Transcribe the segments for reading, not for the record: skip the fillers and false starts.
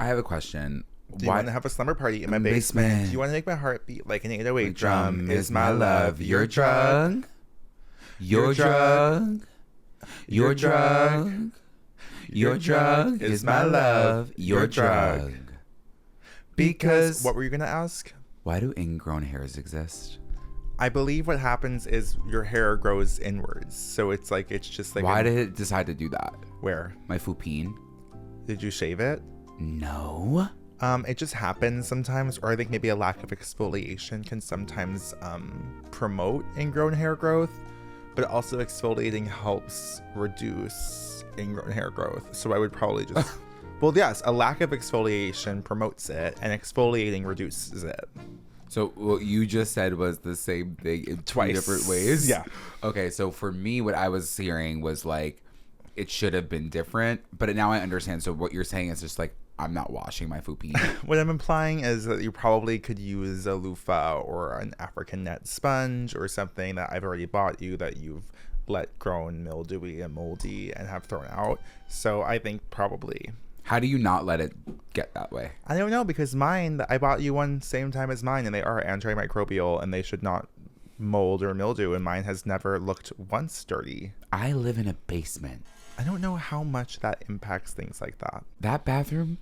I have a question. Do you want to have a slumber party in my basement? Do you want to make my heart beat like an 808 drum? Is my love your drug? Your drug. Your drug. Your drug is my love. Your drug. Because what were you going to ask? Why do ingrown hairs exist? I believe what happens is your hair grows inwards. So it's just like... Why did it decide to do that? Where? My fupine. Did you shave it? No. It just happens sometimes, or I think maybe a lack of exfoliation can sometimes promote ingrown hair growth, but also exfoliating helps reduce ingrown hair growth. So I would probably just... Well, yes, a lack of exfoliation promotes it, and exfoliating reduces it. So what you just said was the same thing in two different ways? Yeah. Okay, so for me, what I was hearing was like, it should have been different, but now I understand. So what you're saying is just like, I'm not washing my fupine. What I'm implying is that you probably could use a loofah or an African net sponge or something that I've already bought you that you've let grown mildewy and moldy and have thrown out. So I think probably... How do you not let it get that way? I don't know, because mine, I bought you one same time as mine, and they are antimicrobial, and they should not mold or mildew, and mine has never looked once dirty. I live in a basement. I don't know how much that impacts things like that. That bathroom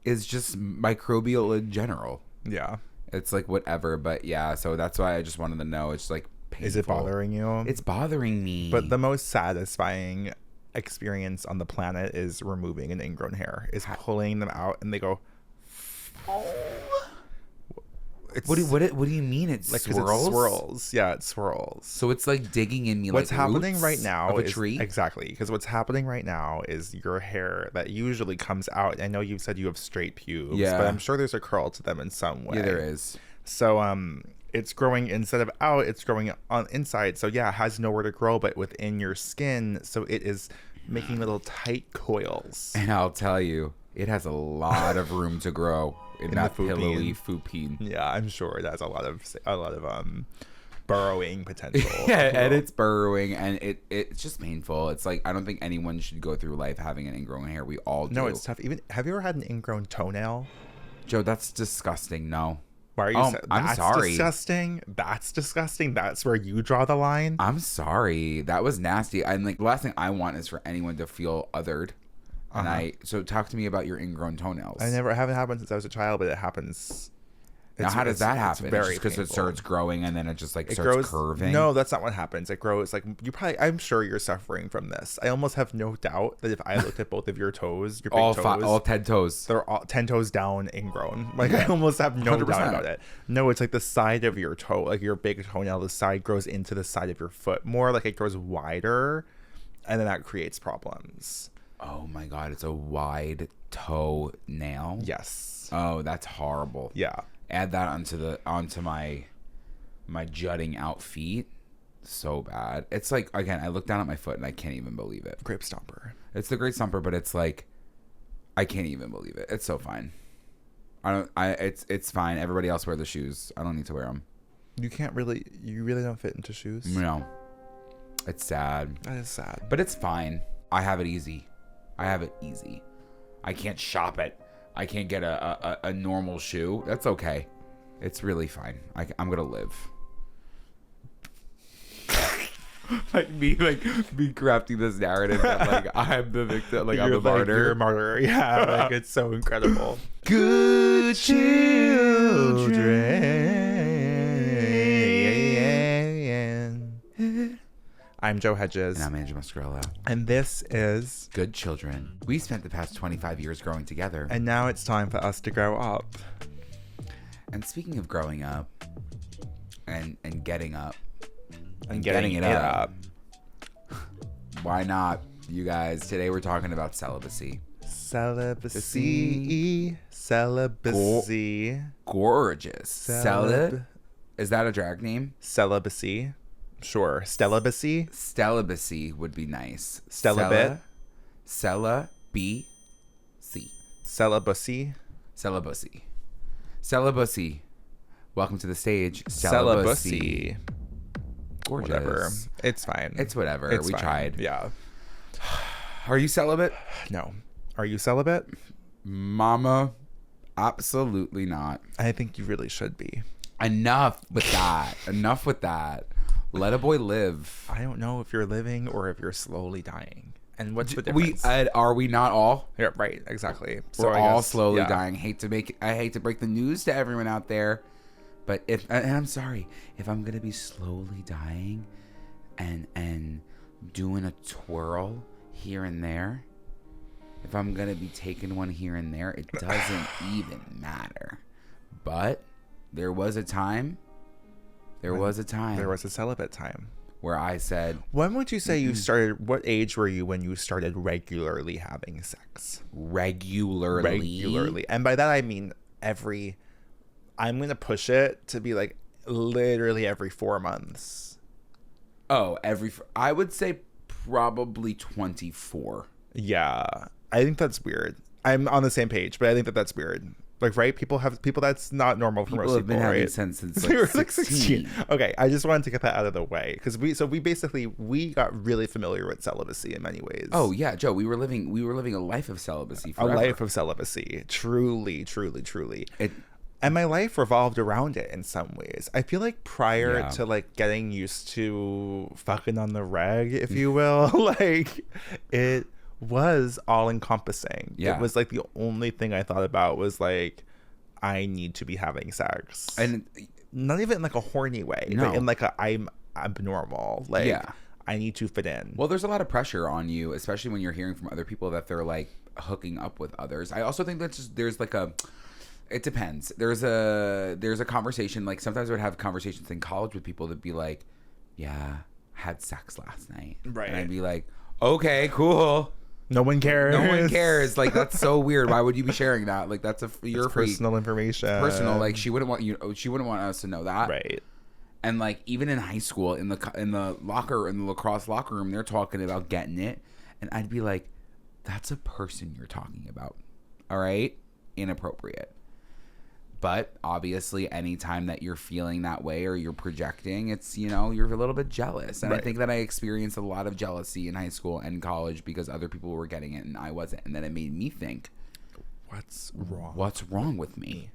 is just microbial in general. Yeah. It's like whatever, but yeah, so that's why I just wanted to know. It's like painful. Is it bothering you? It's bothering me. But the most satisfying experience on the planet is removing an ingrown hair, is pulling them out and they go... What do you mean it like, swirls? It swirls. Yeah, it swirls. So it's like digging in me. What's like happening right now of a is tree? Exactly, because what's happening right now is your hair that usually comes out. I know you said you have straight pubes, but I'm sure there's a curl to them in some way. Yeah, there is. So it's growing instead of out, it's growing on inside. So yeah, it has nowhere to grow but within your skin. So it is making little tight coils. And I'll tell you, it has a lot of room to grow in that pillowy fupine. Yeah, I'm sure it has a lot of burrowing potential. Yeah, and it's burrowing, and it's just painful. It's like, I don't think anyone should go through life having an ingrown hair. We all do. No, it's tough. Even, have you ever had an ingrown toenail? Joe, that's disgusting. No. Why are you I'm sorry. Disgusting. That's disgusting. That's where you draw the line. I'm sorry. That was nasty. I'm like, the last thing I want is for anyone to feel othered. And so talk to me about your ingrown toenails. I haven't happened since I was a child, but it happens. Now, how does that happen? It's very because it starts growing and then it just starts grows, curving? No, that's not what happens. It grows like I'm sure you're suffering from this. I almost have no doubt that if I looked at both of your toes, your big toes, all 10 toes, they're all 10 toes down ingrown. Like, I almost have no 100%. Doubt about it. No, it's like the side of your toe, like your big toenail, the side grows into the side of your foot. More like it grows wider, and then that creates problems. Oh my God, it's a wide toe nail? Yes. Oh, that's horrible. Yeah. Add that onto my jutting out feet. So bad. It's like, again, I look down at my foot and I can't even believe it. Grape stomper. It's the great stomper, but it's like, I can't even believe it. It's so fine. It's fine. Everybody else wear the shoes. I don't need to wear them. You really don't fit into shoes? No. It's sad. That is sad. But it's fine. I have it easy. I can't shop it. I can't get a normal shoe. That's okay. It's really fine. I'm gonna live. me crafting this narrative that like I'm the victim, like I'm the martyr. You're a martyr. Yeah, like it's so incredible. Good children. I'm Joe Hegyes. And I'm Andrew Muscarella. And this is Good Children. We spent the past 25 years growing together. And now it's time for us to grow up. And speaking of growing up and getting up and getting it up. Why not, you guys? Today we're talking about celibacy. Celibacy. Gorgeous. Is that a drag name? Celibacy. Sure. Celibacy. Celibacy would be nice. Celibate. Celibacy. Celibacy. Celibacy. Celibacy. Welcome to the stage. Celibacy. Gorgeous. Whatever. It's fine. It's whatever. We tried. Yeah. Are you celibate? No. Are you celibate? Mama, absolutely not. I think you really should be. Enough with that. Enough with that. Let a boy live. I don't know if you're living or if you're slowly dying. And what's the difference? Are we not all? Yeah, right, exactly. We're all slowly dying. I hate to break the news to everyone out there, but and I'm sorry, if I'm gonna be slowly dying and doing a twirl here and there, if I'm gonna be taking one here and there, it doesn't even matter. But there was a time. There was a celibate time. Where I said... When would you say you started... What age were you when you started regularly having sex? Regularly. And by that I mean I'm going to push it to be like literally every 4 months. Oh, I would say probably 24. Yeah. I think that's weird. I'm on the same page, but I think that's weird. Like, right? People that's not normal for most people, have been having right? sex since like 16. Okay, I just wanted to get that out of the way because we got really familiar with celibacy in many ways. Oh yeah, Joe, we were living a life of celibacy forever. A life of celibacy, truly. And my life revolved around it in some ways. I feel like prior to like getting used to fucking on the reg, if you will, like it was all encompassing. Yeah. It was like the only thing I thought about was like, I need to be having sex. And not even in like a horny way, but in like I'm abnormal. Like, I need to fit in. Well, there's a lot of pressure on you, especially when you're hearing from other people that they're like hooking up with others. I also think that there's like it depends. There's a conversation, like sometimes I would have conversations in college with people that be like, yeah, had sex last night. Right. And I'd be like, okay, cool. No one cares. Like, that's so weird. Why would you be sharing that? Like, that's your personal information. It's personal. Like, she wouldn't want us to know that. Right. And like, even in high school, in the lacrosse locker room, they're talking about getting it, and I'd be like, that's a person you're talking about. All right, inappropriate. But obviously, anytime that you're feeling that way or you're projecting, it's, you're a little bit jealous. And right. I think that I experienced a lot of jealousy in high school and college because other people were getting it and I wasn't. And then it made me think, what's wrong? What's wrong with me?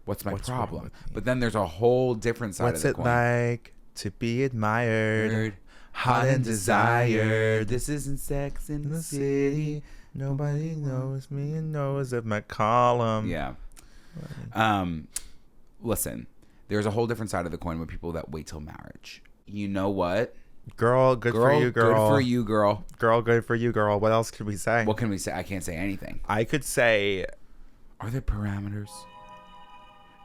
What's my problem? But then there's a whole different side of the coin. What's it like to be admired, hot and desired? This isn't Sex in the City. Nobody knows me and knows of my column. Yeah. Listen, there's a whole different side of the coin with people that wait till marriage. You know what? Girl, good for you, girl. Good for you, girl. Girl, good for you, girl. What else could we say? What can we say? I can't say anything. I could say... Are there parameters?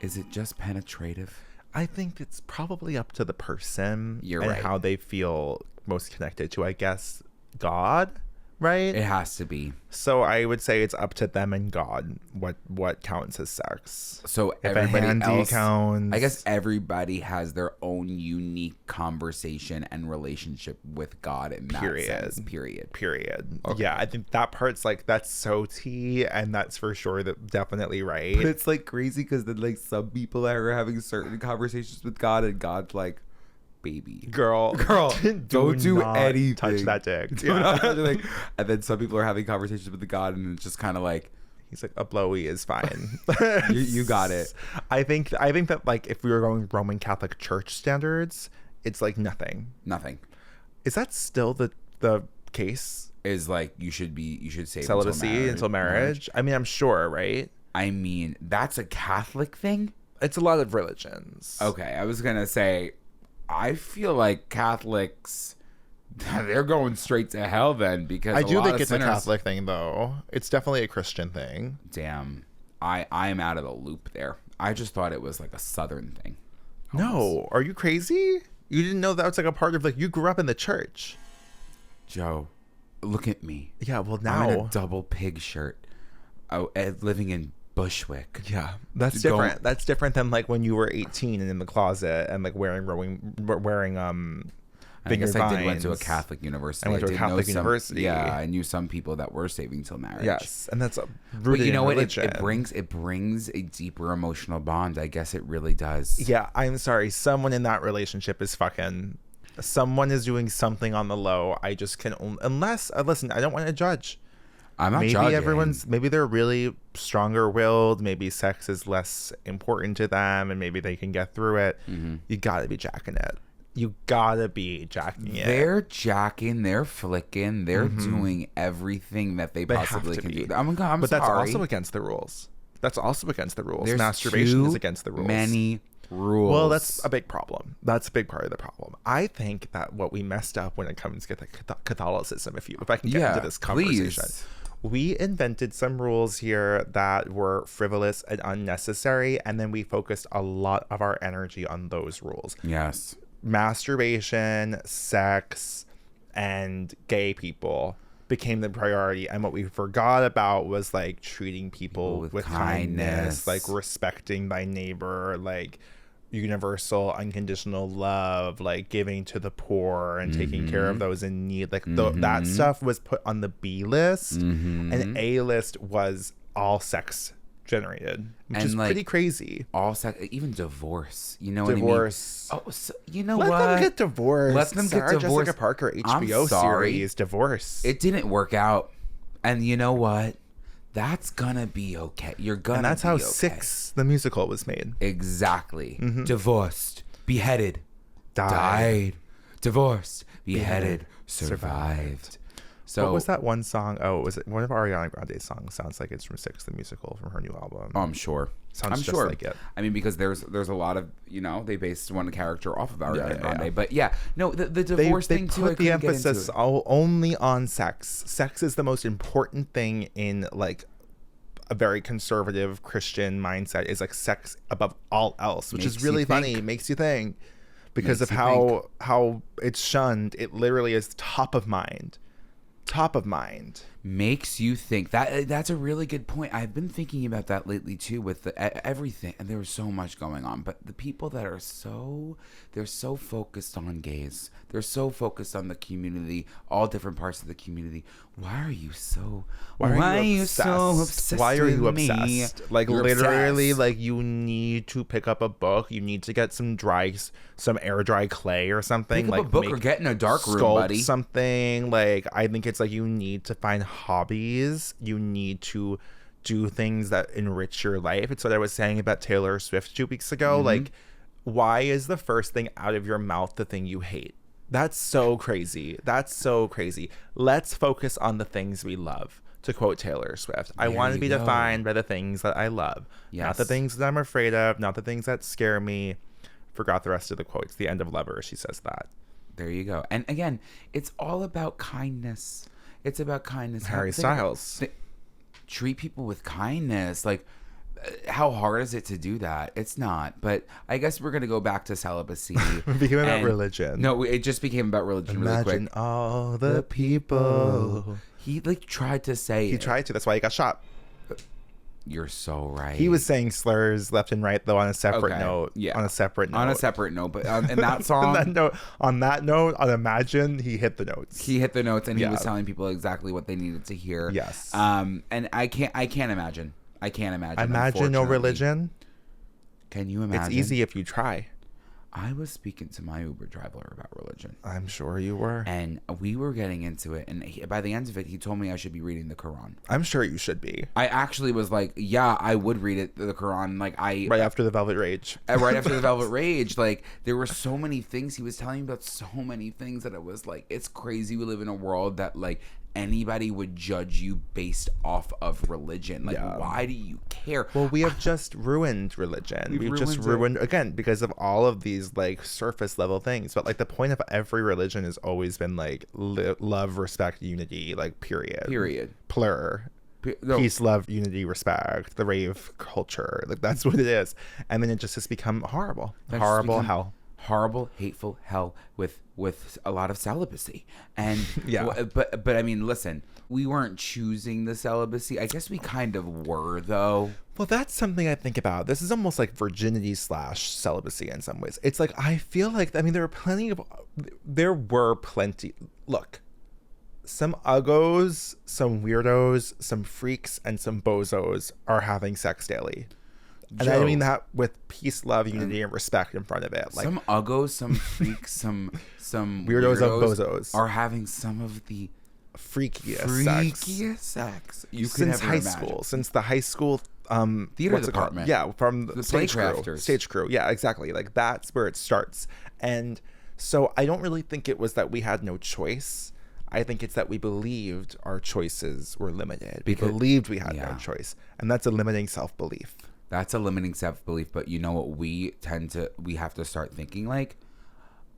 Is it just penetrative? I think it's probably up to the person. You're and right. How they feel most connected to, I guess, God. Right? It has to be. So I would say it's up to them and God what counts as sex. So if everybody else counts, I guess everybody has their own unique conversation and relationship with God in that sense. Period. Okay. Yeah, I think that part's like, that's so tea, and that's for sure definitely right. But it's like crazy because then like some people are having certain conversations with God and God's like, baby, girl, don't do anything, touch that dick. And then some people are having conversations with the God and it's just kind of like, he's like, a blowy is fine. you got it. I think that like if we were going Roman Catholic Church standards, it's like nothing. Is that still the case? Is like you should say celibacy until marriage? I mean, I'm sure, right? I mean, that's a Catholic thing. It's a lot of religions. Okay, I was gonna say, I feel like Catholics, they're going straight to hell then, because I do think it's a Catholic thing, though. It's definitely a Christian thing. Damn, I'm out of the loop there. I just thought it was like a Southern thing. No, are you crazy? You didn't know that was like a part of, like, you grew up in the church. Joe, look at me. Yeah, well, now I'm in a double pig shirt, living in Bushwick. Yeah, that's different. That's different than like when you were 18 and in the closet and like wearing I guess I did went to a Catholic university. I went to a Catholic university. Yeah, I knew some people that were saving till marriage. Yes, and that's rooted in religion. It brings a deeper emotional bond. I guess it really does. Yeah, I'm sorry. Someone in that relationship is fucking. Someone is doing something on the low. I just can unless listen. I don't want to judge. I'm not maybe judging. maybe they're really stronger willed. Maybe sex is less important to them, and maybe they can get through it. You gotta be jacking it. You gotta be jacking it. They're jacking, they're flicking, they're doing everything that they possibly can do. I'm but sorry. that's also against the rules. That's also against the rules. There's Masturbation is against the rules. Many rules. Well, that's a big problem. That's a big part of the problem. I think that what we messed up when it comes to Catholicism, if I can get into this conversation, we invented some rules here that were frivolous and unnecessary, and then we focused a lot of our energy on those rules. Yes. Masturbation, sex, and gay people became the priority, and what we forgot about was like treating people with kindness, like respecting thy neighbor, like universal unconditional love, like giving to the poor and taking care of those in need. Like that stuff was put on the B list, and A list was all sex generated, which is like, pretty crazy. All sex, even divorce. You know divorce. what I mean? Oh, so, you know Let what? them get divorced. Let them Sarah get divorced. Jessica Parker HBO series, Divorce. It didn't work out, and you know what? That's gonna be okay. You're gonna. And that's be how okay. Six, the musical, was made. Exactly. Divorced, beheaded, died, divorced, beheaded, survived. So what was that one song? Oh, was it one of Ariana Grande's songs? Sounds like it's from Six, the musical, from her new album. Oh, I'm sure. Sounds just like it. I mean, because there's a lot of, they based one character off of Ariana Grande. Yeah. But no, the divorce thing too. They put the emphasis only on sex. Sex is the most important thing in like a very conservative Christian mindset. Is like sex above all else, which is really funny. It makes you think because of how it's shunned. It literally is top of mind. Makes you think. That's a really good point. I've been thinking about that lately too with everything, and there was so much going on, but the people that are they're so focused on gays, they're so focused on the community, all different parts of the community. Why are you so obsessed? Why are you obsessed? Me? Like You're literally obsessed. like you need to pick up a book, you need to get some air dry clay or something. Pick up like a book or get in a dark room, buddy. Something. Like I think it's like you need to find hobbies, you need to do things that enrich your life. It's what I was saying about Taylor Swift 2 weeks ago. Like, why is the first thing out of your mouth the thing you hate? That's so crazy. Let's focus on the things we love, to quote Taylor Swift. I want to be defined by the things that I love, not the things that I'm afraid of, not the things that scare me. Forgot the rest of the quotes. The end of Lover, she says that. There you go. And again, it's all about kindness. It's about kindness. Harry Styles. Treat people with kindness. Like, how hard is it to do that? It's not. But I guess we're going to go back to celibacy. It became about religion. No, it just became about religion really quick. Imagine all the people. He tried to say He tried to. That's why he got shot. You're so right. He was saying slurs left and right, though, on a separate note. Yeah. On a separate note. But in that song... on that note, on Imagine, he hit the notes. He was telling people exactly what they needed to hear. Yes. And I can't imagine. Imagine no religion. Can you imagine? It's easy if you try. I was speaking to my Uber driver about religion. I'm sure you were. And we were getting into it. And by the end of it, he told me I should be reading the Quran. I'm sure you should be. I actually was like, yeah, I would read it, the Quran. Like right after the Velvet Rage. Right after the Velvet Rage. Like, there were so many things. He was telling me about so many things that it was like, it's crazy we live in a world that, like, anybody would judge you based off of religion. Like, why do you care? Well, we have just ruined religion. We've just ruined again because of all of these like surface level things. But like the point of every religion has always been like love, respect, unity, like period. Plur. Peace, love, unity, respect, the rave culture. Like that's what it is. And then it just has become horrible. Hell. Horrible, hateful hell with a lot of celibacy. And but I mean, listen, we weren't choosing the celibacy. I guess we kind of were, though. Well, that's something I think about. This is almost like virginity / celibacy in some ways. It's like, I feel like, I mean, there were plenty. Look, some uggos, some weirdos, some freaks, and some bozos are having sex daily. And I mean that with peace, love, unity, and respect in front of it. Like some uggos, some freaks, some weirdos of bozos are having some of the freakiest sex you could since ever high imagine. school, since the high school theater what's it called? department. Yeah, from the play stage crew. Yeah, exactly. Like that's where it starts. And so I don't really think it was that we had no choice. I think it's that we believed our choices were limited. We believed we had no choice, and that's a limiting self-belief. That's a limiting self-belief. But you know what? We have to start thinking like,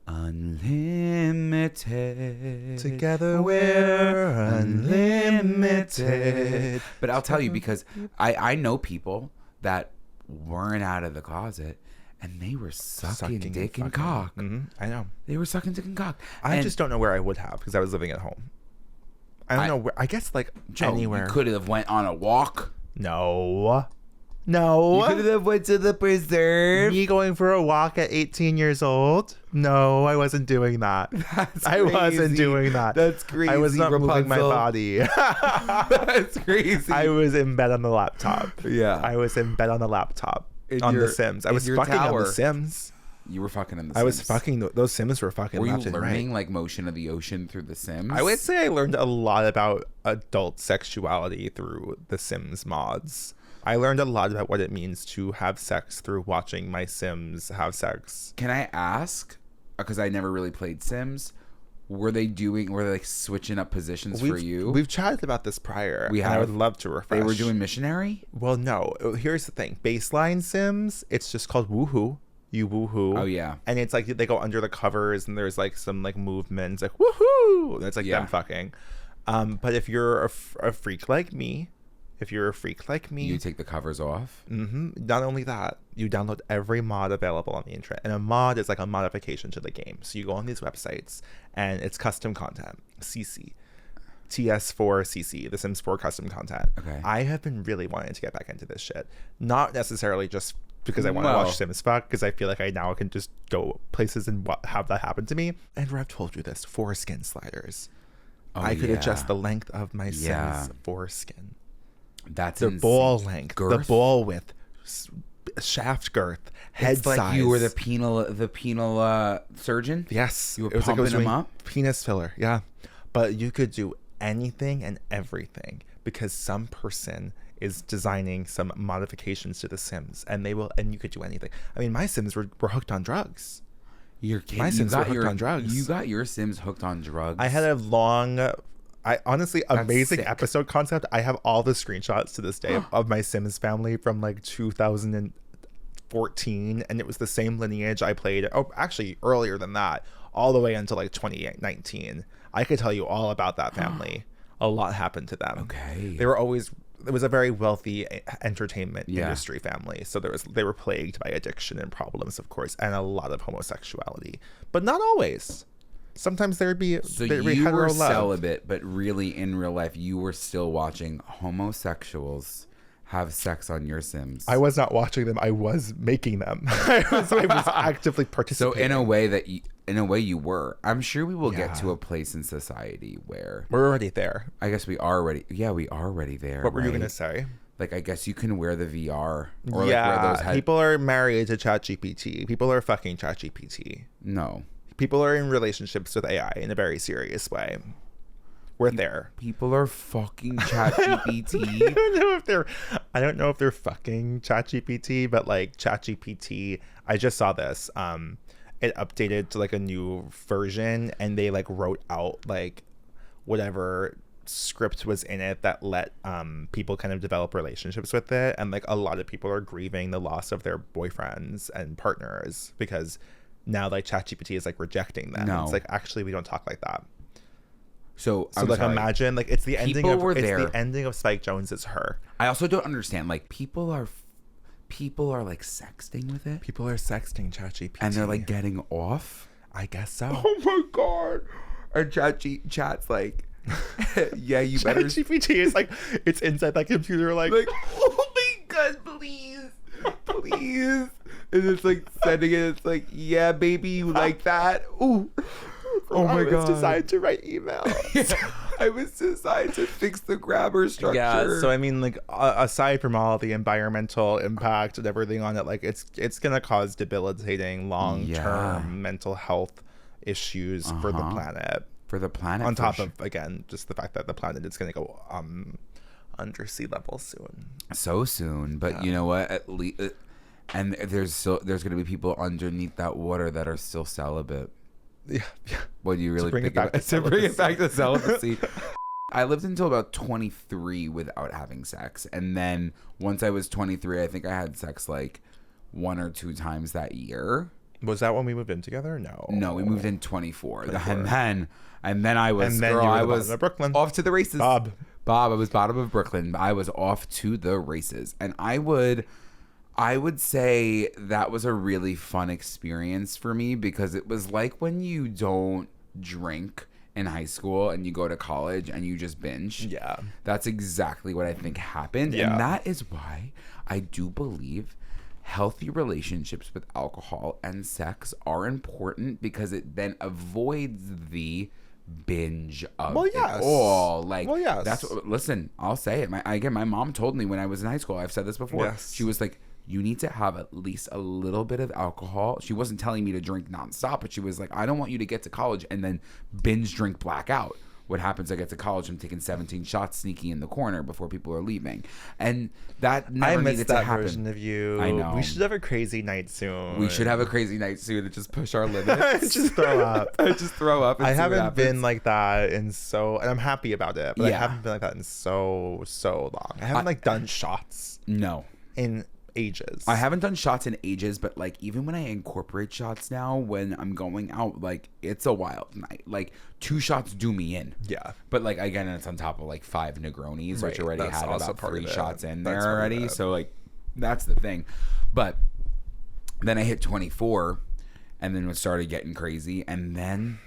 unlimited. Together we're unlimited. But I'll tell you, because I know people that weren't out of the closet and they were sucking dick and cock. Mm-hmm. I know. They were sucking dick and cock. I just don't know where I would have, because I was living at home. I don't know where. I guess like anywhere. You could have went on a walk. No. You could have went to the preserve. Me going for a walk at 18 years old? No, I wasn't doing that. I wasn't doing that. That's crazy. I was not moving my body. That's crazy. I was in bed on the laptop. Yeah. I was in bed on the laptop on The Sims. I was fucking on The Sims. You were fucking in The Sims. I was fucking. Those Sims were fucking. Were you left and learning right. like motion of the ocean through The Sims? I would say I learned a lot about adult sexuality through The Sims mods. I learned a lot about what it means to have sex through watching my Sims have sex. Can I ask, because I never really played Sims, were they like switching up positions for you? We've chatted about this prior. We have. I would love to refresh. They were doing missionary? Well, no. Here's the thing. Baseline Sims, it's just called woohoo. You woohoo. Oh, yeah. And it's like they go under the covers and there's like some like movements like woohoo. And it's like them fucking. But if you're a freak like me, you take the covers off. Not only that, you download every mod available on the internet, and a mod is like a modification to the game. So you go on these websites, and it's custom content, CC, TS4 CC, The Sims 4 custom content. Okay. I have been really wanting to get back into this shit, not necessarily just because I want to watch Sims fuck, because I feel like I now can just go places and have that happen to me. And I've told you this: foreskin sliders. I could adjust the length of my Sims foreskin. That's the insane. ball length, girth? The ball width, shaft girth, head it's like size. You were the penal surgeon. Yes, you were pumping them up. Penis filler, yeah. But you could do anything and everything because some person is designing some modifications to the Sims, and you could do anything. I mean, my Sims were hooked on drugs. My Sims were hooked on drugs. You got your Sims hooked on drugs. I had a honestly amazing episode concept. I have all the screenshots to this day of my Sims family from like 2014, and it was the same lineage I played. Oh, actually earlier than that, all the way until like 2019. I could tell you all about that family. A lot happened to them. Okay. It was a very wealthy entertainment industry family. So they were plagued by addiction and problems, of course, and a lot of homosexuality, but not always. Sometimes there'd be you were celibate, but really in real life you were still watching homosexuals have sex on your Sims. I was not watching them. I was making them. I was actively participating. So in a way you were. I'm sure we will get to a place in society where we're already there. I guess we are already. Yeah, we are already there. What were you gonna say? Like, I guess you can wear the VR. Or wear those people are married to ChatGPT. People are fucking ChatGPT. No. People are in relationships with AI in a very serious way. We're there. People are fucking ChatGPT. I don't know if they're fucking ChatGPT, but like ChatGPT, I just saw this. It updated to like a new version, and they like wrote out like whatever script was in it that let people kind of develop relationships with it, and like a lot of people are grieving the loss of their boyfriends and partners because now like ChatGPT is like rejecting them. No. It's like, actually we don't talk like that. So like sorry. Imagine like it's the ending the ending of Spike Jonze's Her. I also don't understand, like people are like sexting with it. People are sexting ChatGPT and they're like getting off. I guess so. Oh my god. And Chat's like yeah, you better. ChatGPT is like it's inside that computer like oh my god, please. And it's like sending it. It's like, yeah, baby, you like that? Ooh. Oh my god. I was designed to write emails. I was designed to fix the grabber structure. Yeah, so I mean, like, aside from all the environmental impact and everything on it, like, it's gonna cause debilitating long-term mental health issues for the planet. for the planet. On top of, again, just the fact that the planet is going to go under sea level soon. So soon. But you know what? At least, and there's going to be people underneath that water that are still celibate. Yeah. What do you really think about to bring it back to celibacy? I lived until about 23 without having sex. And then once I was 23, I think I had sex like 1 or 2 times that year. Was that when we moved in together? No, we moved in 24. And then I was, girl, I was Brooklyn. Off to the races. Bob, I was bottom of Brooklyn. I was off to the races. And I would say that was a really fun experience for me, because it was like when you don't drink in high school and you go to college and you just binge. Yeah. That's exactly what I think happened. Yeah. And that is why I do believe healthy relationships with alcohol and sex are important, because it then avoids the binge of it all. Like, that's what, listen, I'll say it. My mom told me when I was in high school, I've said this before. Yes. She was like, you need to have at least a little bit of alcohol. She wasn't telling me to drink nonstop, but she was like, I don't want you to get to college and then binge drink blackout. What happens? I get to college, I'm taking 17 shots, sneaky in the corner before people are leaving, and that never needed to happen. Version of you. I know. We should have a crazy night soon. We should have a crazy night soon and just push our limits. Just throw up. Just throw up. And I see what haven't been happens. like that and I'm happy about it. But Yeah. I haven't been like that in so long. I haven't done shots No. in ages. I haven't done shots in ages, but like even when I incorporate shots now, when I'm going out, like it's a wild night. Like 2 shots do me in. Yeah. But like again, it's on top of like 5 Negronis, which Right, already that's had also about part 3 of it. shots in That's there part of already. it. So like that's the thing. But then I hit 24, and then it started getting crazy, and then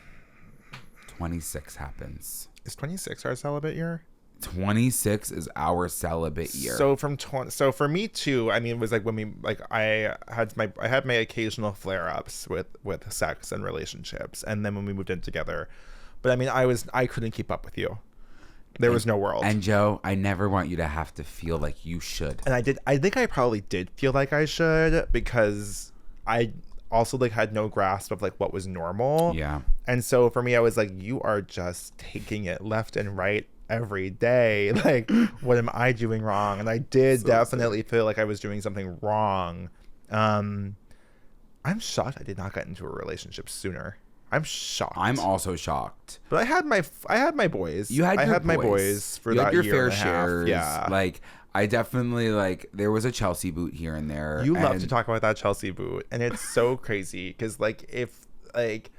26 happens. Is 26 our celibate year? 26 is our celibate year. So for me too, I mean, it was like when we like I had my occasional flare-ups with sex and relationships, and then when we moved in together. But I mean, I couldn't keep up with you. There was no world. And Joe, I never want you to have to feel like you should. And I think I probably did feel like I should, because I also like had no grasp of like what was normal. Yeah. And so for me, I was like, you are just taking it left and right every day. Like, what am I doing wrong? And I did definitely feel like I was doing something wrong. I'm shocked I did not get into a relationship sooner. I'm shocked. I'm also shocked. But I had my boys. I had my boys for you that had your year fair and a half. shares. Yeah. Like I definitely like there was a Chelsea boot here and there. You love to talk about that Chelsea boot, and it's so crazy because like if like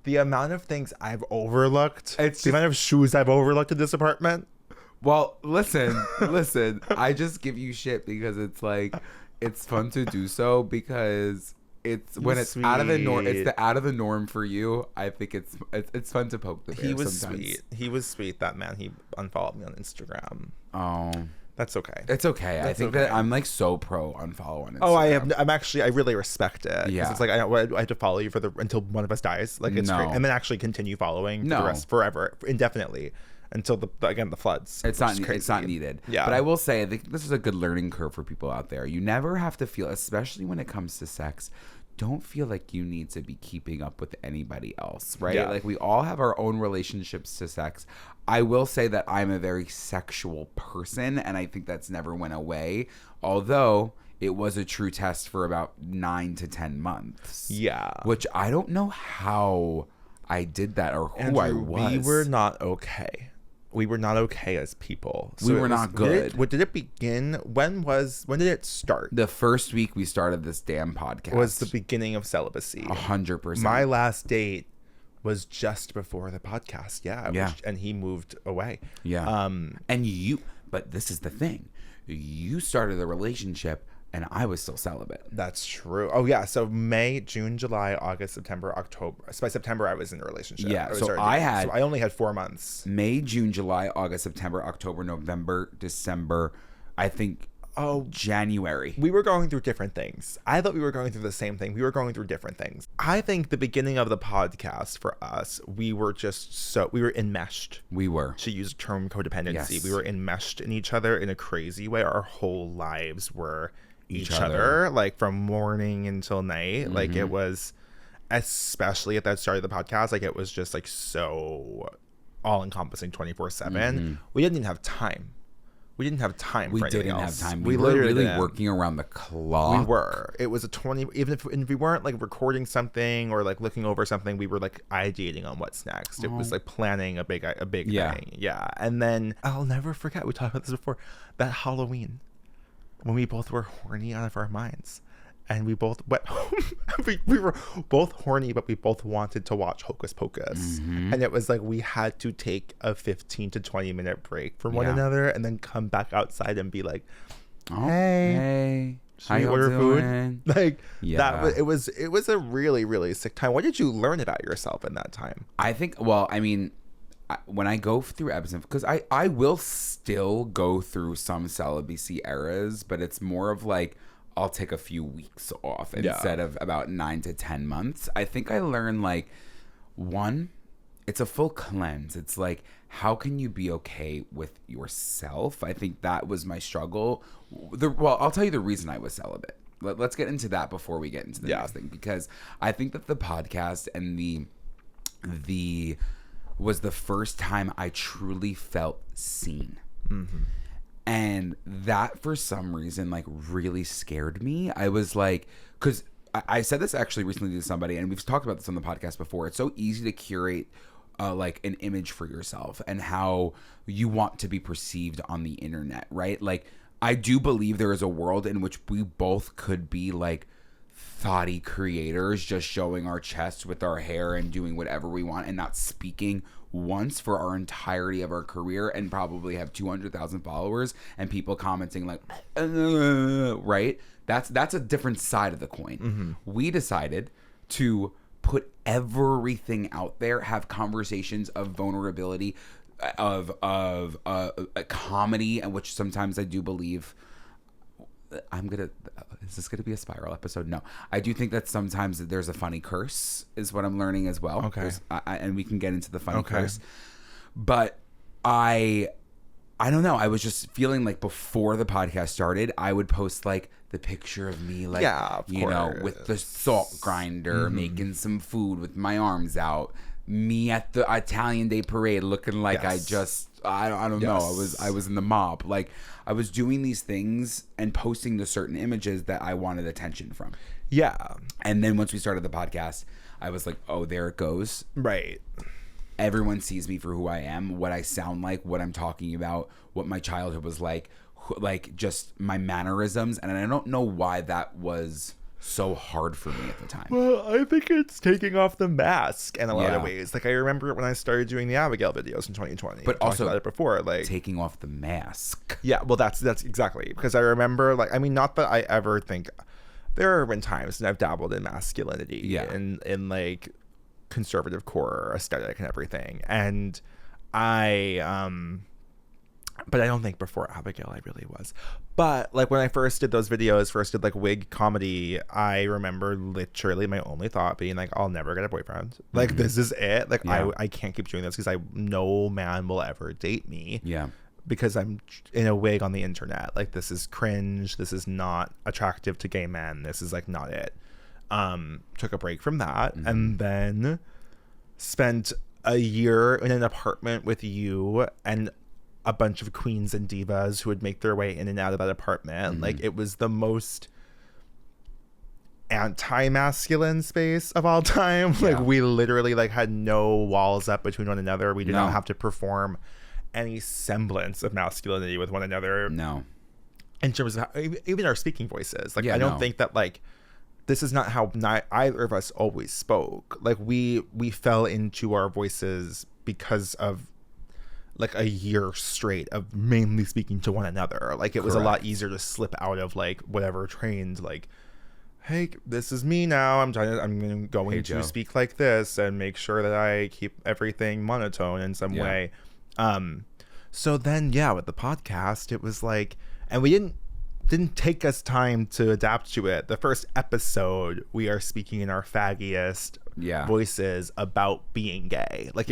the amount of things I've overlooked, the amount of shoes I've overlooked in this apartment. Well, listen. I just give you shit because it's like it's fun to do so, because it's when it's out of the norm. It's the out of the norm for you. I think it's fun to poke the bear. He was sometimes. sweet. He was sweet. That man. He unfollowed me on Instagram. Oh, that's okay. It's okay. I think that I'm like so pro unfollow on Instagram. Oh, I really respect it. Yeah. It's like I have to follow you until one of us dies. Like it's great, and then actually continue following for the rest forever, indefinitely. Until the floods. It's not needed. Yeah. But I will say, I think this is a good learning curve for people out there. You never have to feel, especially when it comes to sex, don't feel like you need to be keeping up with anybody else, right? Yeah. Like we all have our own relationships to sex. I will say that I'm a very sexual person, and I think that's never went away. Although it was a true test for about 9 to 10 months. Yeah. Which I don't know how I did that or who I was. We were not okay. We were not okay as people. So we were not good. Did it begin? When did it start? The first week we started this damn podcast was the beginning of celibacy. 100%. My last date was just before the podcast. Yeah. And he moved away. Yeah. But this is the thing. You started the relationship and I was still celibate. That's true. Oh yeah. So May, June, July, August, September, October. So by September I was in a relationship. Yeah. So I only had 4 months. May, June, July, August, September, October, November, December. I think. Oh, January. We were going through different things. I thought we were going through the same thing. We were going through different things. I think the beginning of the podcast for us, we were enmeshed. We were. To use the term codependency. Yes. We were enmeshed in each other in a crazy way. Our whole lives were each other, like from morning until night. Mm-hmm. Like it was, especially at that start of the podcast, like it was just like so all encompassing 24/7. We didn't even have time. We didn't have time for anything else. We were really working around the clock. We were. It was a 20, even if we weren't like recording something or like looking over something, we were like ideating on what's next. It was like planning a big thing. Yeah. And then I'll never forget, we talked about this before, that Halloween when we both were horny out of our minds. And we both went home. we were both horny, but we both wanted to watch Hocus Pocus. And it was like we had to take a 15 to 20 minute break from one another and then come back outside and be like, hey, how you order doing? Food? Like it was a really, really sick time. What did you learn about yourself in that time? I think, well, I mean, when I go through ebbs and because I will still go through some celibacy eras, but it's more of like, I'll take a few weeks off instead of about 9 to 10 months. I think I learned like, one, it's a full cleanse. It's like, how can you be okay with yourself? I think that was my struggle. Well, I'll tell you the reason I was celibate. Let's get into that before we get into the next thing, because I think that the podcast and the was the first time I truly felt seen. And that, for some reason, like, really scared me. I was like, because I said this actually recently to somebody, and we've talked about this on the podcast before. It's so easy to curate, like, an image for yourself and how you want to be perceived on the internet, right? Like, I do believe there is a world in which we both could be, like, thoughty creators, just showing our chests with our hair and doing whatever we want and not speaking once for our entirety of our career, and probably have 200,000 followers and people commenting like, right? That's a different side of the coin. We decided to put everything out there, have conversations of vulnerability, of a comedy, and which sometimes I do believe is this gonna be a spiral episode? No, I do think that sometimes there's a funny curse is what I'm learning as well. Okay. And we can get into the funny curse, but I don't know. I was just feeling like before the podcast started, I would post like the picture of me, like, you know, with the salt grinder, making some food with my arms out, me at the Italian Day Parade looking like I don't know. I was in the mob. Like, I was doing these things and posting the certain images that I wanted attention from. Yeah. And then once we started the podcast, I was like, oh, there it goes. Right. Everyone sees me for who I am, what I sound like, what I'm talking about, what my childhood was like just my mannerisms. And I don't know why that was so hard for me at the time. Well, I think it's taking off the mask in a lot of ways. Like, I remember when I started doing the Abigail videos in 2020. But also about it before, like, taking off the mask. Yeah, well, that's exactly, because I remember, like, I mean, not that I ever think, there have been times when I've dabbled in masculinity in like conservative core aesthetic and everything, and but I don't think before Abigail I really was. But like when I first did those videos, did like wig comedy, I remember literally my only thought being like, I'll never get a boyfriend. Like, this is it. Like, I can't keep doing this because no man will ever date me. Yeah. Because I'm in a wig on the internet. Like, this is cringe. This is not attractive to gay men. This is like not it. Took a break from that and then spent a year in an apartment with you and a bunch of queens and divas who would make their way in and out of that apartment. Like, it was the most anti-masculine space of all time. Like, we literally like had no walls up between one another. We did not have to perform any semblance of masculinity with one another. No. In terms of even our speaking voices. Like, I don't think that, like, this is not how either of us always spoke. Like, we fell into our voices because of like a year straight of mainly speaking to one another. Like, it was a lot easier to slip out of like whatever trained, like, hey, this is me now. I'm going to speak like this and make sure that I keep everything monotone in some way. So then, with the podcast, it was like, and we didn't take us time to adapt to it. The first episode, we are speaking in our faggiest voices about being gay. Like,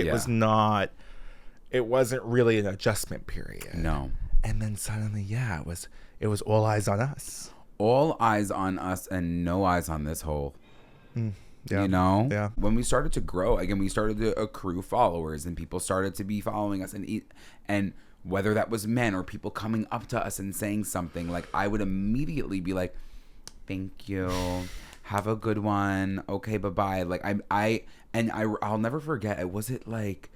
it wasn't really an adjustment period. No. And then suddenly, it was all eyes on us. All eyes on us and no eyes on this hole. Yeah. You know? Yeah. When we started to grow, again, we started to accrue followers and people started to be following us and whether that was men or people coming up to us and saying something, like I would immediately be like, thank you. Have a good one. Okay, bye-bye. Like I'll never forget. Was it like,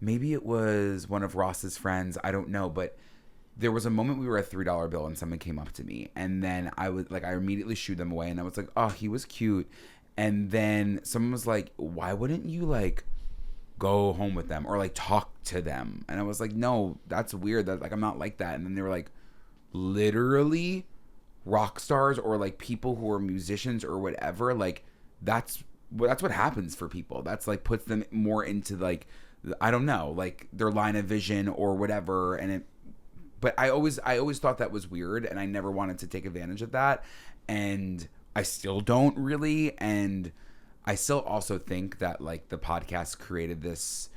maybe it was one of Ross's friends. I don't know, but there was a moment we were at $3 bill and someone came up to me and then I immediately shooed them away and I was like, oh, he was cute. And then someone was like, why wouldn't you like go home with them or like talk to them? And I was like, no, that's weird. That like, I'm not like that. And then they were like, literally rock stars or like people who are musicians or whatever. Like that's what happens for people. That's like puts them more into like, I don't know, like their line of vision or whatever. But I always thought that was weird and I never wanted to take advantage of that. And I still don't really. And I still also think that like the podcast created this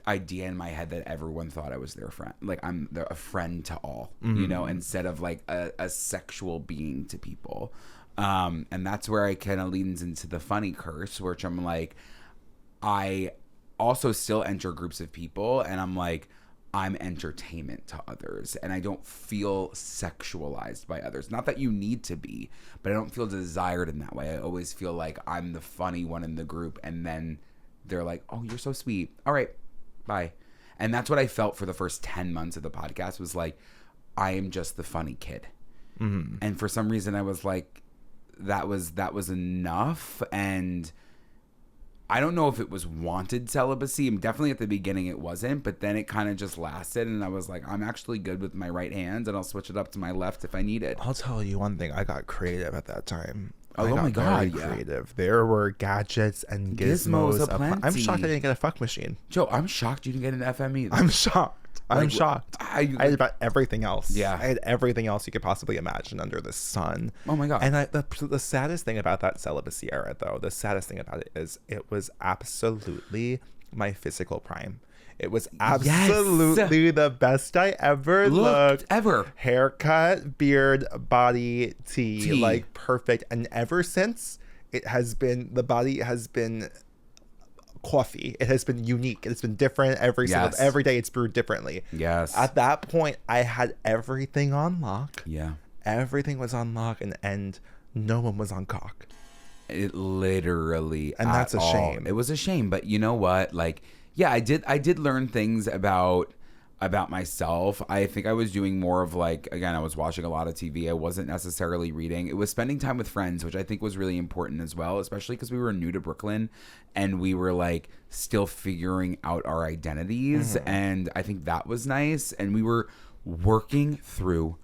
idea in my head that everyone thought I was their friend. Like I'm a friend to all, you know, instead of like a sexual being to people. And that's where I kind of leans into the funny curse, which I'm like, I also still enter groups of people and I'm like, I'm entertainment to others and I don't feel sexualized by others. Not that you need to be, but I don't feel desired in that way. I always feel like I'm the funny one in the group and then they're like, oh, you're so sweet. All right, bye. And that's what I felt for the first 10 months of the podcast was like, I am just the funny kid. Mm-hmm. And for some reason I was like, that was enough. And I don't know if it was wanted celibacy. Definitely at the beginning it wasn't, but then it kind of just lasted and I was like, I'm actually good with my right hand and I'll switch it up to my left if I need it. I'll tell you one thing. I got creative at that time. Oh my God, very creative. There were gadgets and gizmos. I'm shocked I didn't get a fuck machine. Joe, I'm shocked you didn't get an FM either. I'm shocked. I'm shocked. I had about everything else. Yeah. I had everything else you could possibly imagine under the sun. Oh my God. And the saddest thing about that celibacy era, though, the saddest thing about it is it was absolutely my physical prime. It was absolutely the best I ever looked. Ever. Haircut, beard, body, tea. Like perfect. And ever since, the body has been coffee. It has been unique. It's been different every day. It's brewed differently. Yes. At that point, I had everything on lock. Yeah. Everything was on lock, and no one was on cock. It literally, and that's a shame. It was a shame, but you know what? Like, yeah, I did learn things about myself. I think I was doing more of like, again, I was watching a lot of TV. I wasn't necessarily reading. It was spending time with friends, which I think was really important as well, especially because we were new to Brooklyn and we were like still figuring out our identities. Mm-hmm. And I think that was nice. And we were working through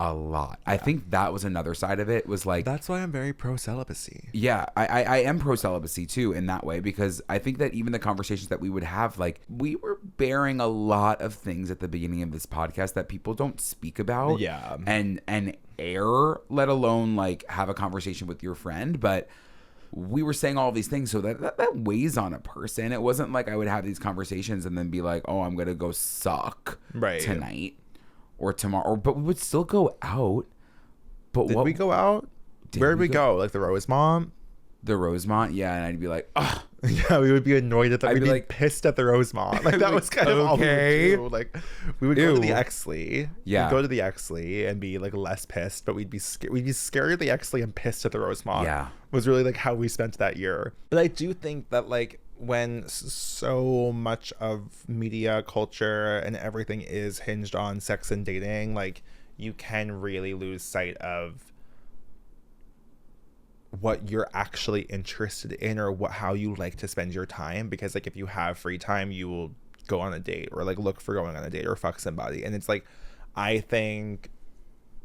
a lot. Yeah. I think that was another side of it, was like, that's why I'm very pro celibacy. Yeah, I am pro celibacy too in that way, because I think that even the conversations that we would have, like, we were bearing a lot of things at the beginning of this podcast that people don't speak about. Yeah. And air, let alone like have a conversation with your friend. But we were saying all these things, so that weighs on a person. It wasn't like I would have these conversations and then be like, oh, I'm gonna go suck tonight or tomorrow, but we would still go out. But did we go out? Where did we go? Like the Rosemont? The Rosemont, yeah. And I'd be like, oh. Yeah, we would be annoyed at that. We'd be like, pissed at the Rosemont. Like that was kind of all we would do. Like we would go to the Exley. Yeah. We'd go to the Exley and be like less pissed, but we'd be scared of the Exley and pissed at the Rosemont. Yeah. Was really like how we spent that year. But I do think that like when so much of media culture and everything is hinged on sex and dating, like you can really lose sight of what you're actually interested in or how you like to spend your time. Because like if you have free time, you will go on a date or like look for going on a date or fuck somebody. And it's like, I think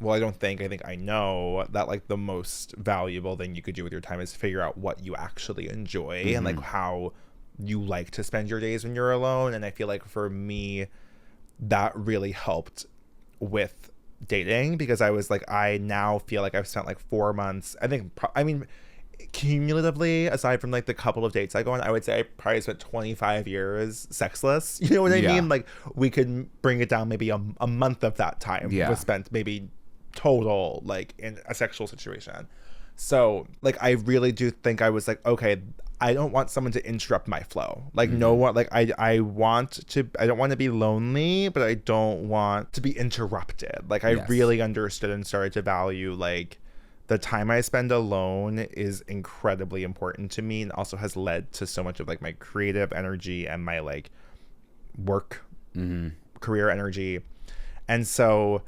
I know that like the most valuable thing you could do with your time is figure out what you actually enjoy and like how you like to spend your days when you're alone. And I feel like for me, that really helped with dating, because I was like, I now feel like I've spent like 4 months, I mean cumulatively, aside from like the couple of dates I go on, I would say I probably spent 25 years sexless. You know what I mean? Like we could bring it down, maybe a month of that time was spent maybe total like in a sexual situation. So, like, I really do think I was like, okay, I don't want someone to interrupt my flow. Like, no one, like, I don't want to be lonely, but I don't want to be interrupted. Like, I really understood and started to value, like, the time I spend alone is incredibly important to me, and also has led to so much of, like, my creative energy and my, like, work, career energy. And so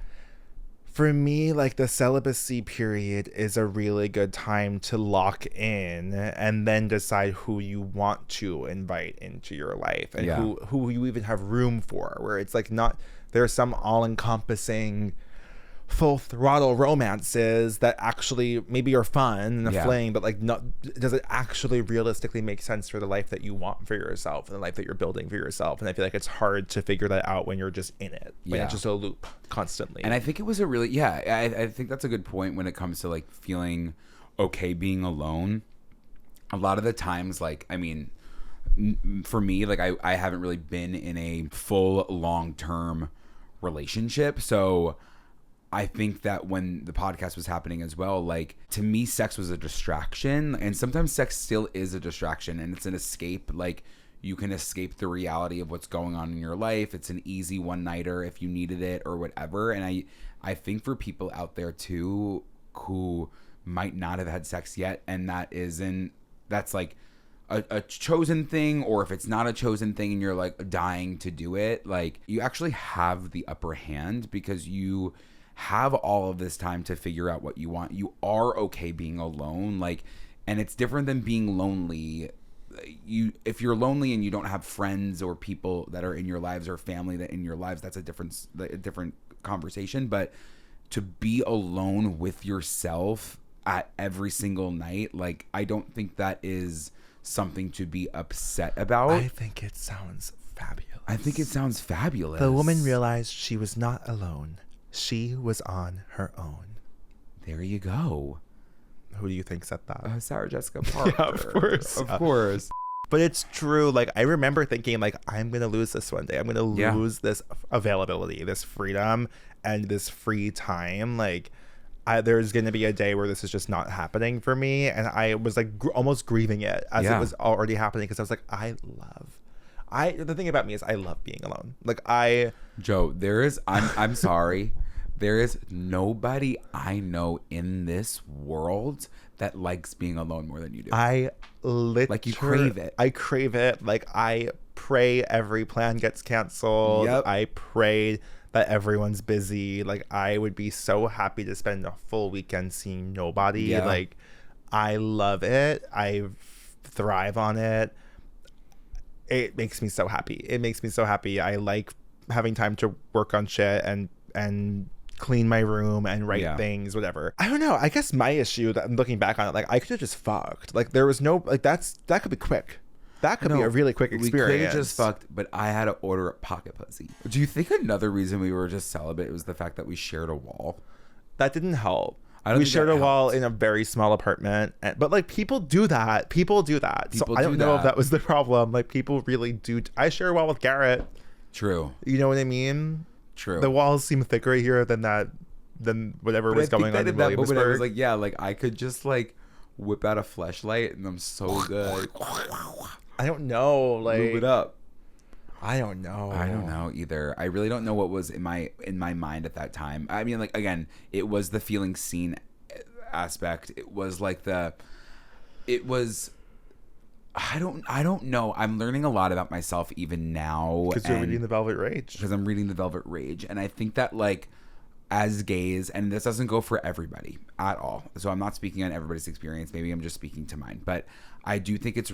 for me, like, the celibacy period is a really good time to lock in and then decide who you want to invite into your life, and who you even have room for, where it's like, not, there's some all-encompassing full throttle romances that actually maybe are fun and a fling, but like, not, does it actually realistically make sense for the life that you want for yourself and the life that you're building for yourself? And I feel like it's hard to figure that out when you're just in it, when it's just a loop constantly. And I think it was a really I think that's a good point when it comes to, like, feeling okay being alone. A lot of the times, like, I mean, for me, like, I haven't really been in a full long-term relationship, so I think that when the podcast was happening as well, like, to me, sex was a distraction, and sometimes sex still is a distraction, and it's an escape. Like, you can escape the reality of what's going on in your life. It's an easy one-nighter if you needed it or whatever. And I think for people out there too who might not have had sex yet, and that's like a chosen thing, or if it's not a chosen thing and you're like dying to do it, like, you actually have the upper hand because you have all of this time to figure out what you want. You are okay being alone, like, and it's different than being lonely. If you're lonely and you don't have friends or people that are in your lives or family that in your lives, that's a different conversation. But to be alone with yourself at every single night, like, I don't think that is something to be upset about. I think it sounds fabulous. The woman realized she was not alone. She was on her own. There you go. Who do you think said that? Sarah Jessica Parker. Yeah, of course. Of course. But it's true. Like, I remember thinking, like, I'm going to lose this one day. I'm going to lose this availability, this freedom, and this free time. Like, there's going to be a day where this is just not happening for me. And I was, like, almost grieving it as it was already happening, because I was like, the thing about me is I love being alone. Like, Joe, I'm sorry. There is nobody I know in this world that likes being alone more than you do. I literally, like, you crave it. I crave it. Like, I pray every plan gets canceled. Yep. I pray that everyone's busy. Like, I would be so happy to spend a full weekend seeing nobody. Yeah. Like, I love it. I thrive on it. It makes me so happy. I like having time to work on shit and clean my room and write things, whatever. I don't know. I guess my issue, that I'm looking back on it, like, I could have just fucked. Like, there was no, like, that could be quick. That could be a really quick experience. We could have just fucked, but I had to order a pocket pussy. Do you think another reason we were just celibate was the fact that we shared a wall? That didn't help. We shared a wall in a very small apartment, but, like, people do that. So I don't know if that was the problem. Like, people really do. I share a wall with Garrett. True. You know what I mean? True. The walls seem thicker here than whatever was going on in Williamsburg. I was like, yeah, like, I could just, like, whip out a fleshlight and I'm so good. I don't know. Like, move it up. I don't know either. I really don't know what was in my mind at that time. I mean, like, again, it was the feeling seen aspect. It was like I don't know. I'm learning a lot about myself even now. Because you're reading The Velvet Rage. Because I'm reading The Velvet Rage. And I think that, like, as gays, and this doesn't go for everybody at all, so I'm not speaking on everybody's experience. Maybe I'm just speaking to mine. But I do think it's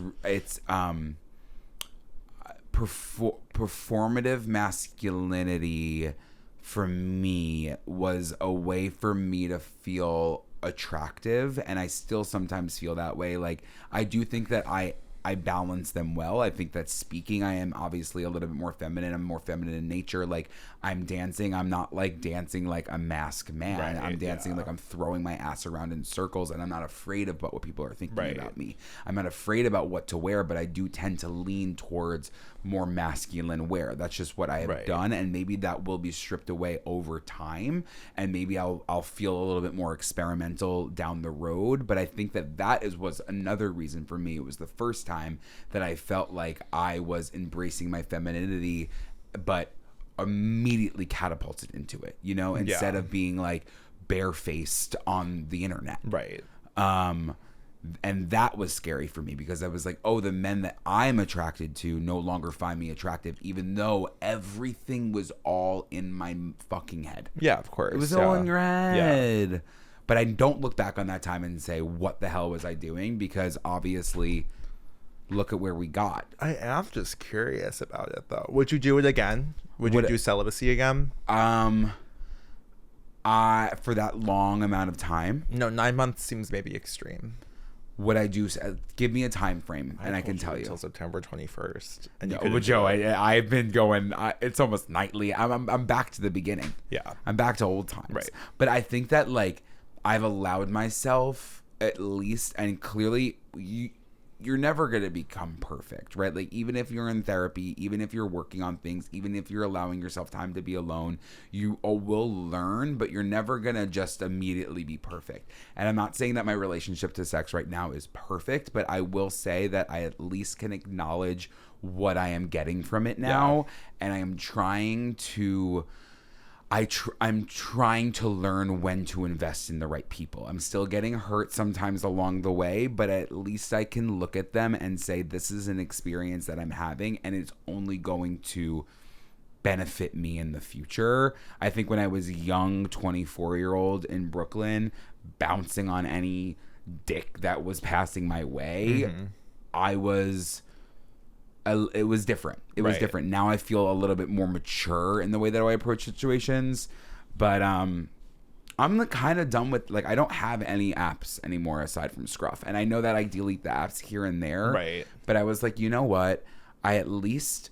performative masculinity for me was a way for me to feel attractive, and I still sometimes feel that way. Like, I do think that I I balance them well. I think that speaking, I am obviously a little bit more feminine. I'm more feminine in nature. Like, I'm dancing. I'm not like dancing like a masked man. Right, I'm dancing like I'm throwing my ass around in circles, and I'm not afraid of what people are thinking about me. I'm not afraid about what to wear, but I do tend to lean towards more masculine wear. That's just what I have done, and maybe that will be stripped away over time, and maybe I'll feel a little bit more experimental down the road. But I think that was another reason for me. It was the first time that I felt like I was embracing my femininity, but immediately catapulted into it, you know, instead of being like barefaced on the internet. Right. And that was scary for me because I was like, oh, the men that I'm attracted to no longer find me attractive, even though everything was all in my fucking head. Yeah, of course. It was all in your head. Yeah. But I don't look back on that time and say, what the hell was I doing? Because obviously, look at where we got. I am just curious about it, though. Would you do it again? Would you do celibacy again? For that long amount of time? No, 9 months seems maybe extreme. Would I do? Give me a time frame, and I can tell you. Until September 21st. And no, but Joe, I've been going. It's almost nightly. I'm back to the beginning. Yeah, I'm back to old times. Right. But I think that like I've allowed myself at least, and clearly you're never going to become perfect, right? Like, even if you're in therapy, even if you're working on things, even if you're allowing yourself time to be alone, you will learn, but you're never going to just immediately be perfect. And I'm not saying that my relationship to sex right now is perfect, but I will say that I at least can acknowledge what I am getting from it now. Yeah. And I am trying to... I'm trying to learn when to invest in the right people. I'm still getting hurt sometimes along the way, but at least I can look at them and say, this is an experience that I'm having, and it's only going to benefit me in the future. I think when I was a young 24-year-old in Brooklyn, bouncing on any dick that was passing my way, it was different. It was different. Now I feel a little bit more mature in the way that I approach situations. But I'm kind of done with, like, I don't have any apps anymore aside from Scruff. And I know that I delete the apps here and there. Right. But I was like, you know what? I don't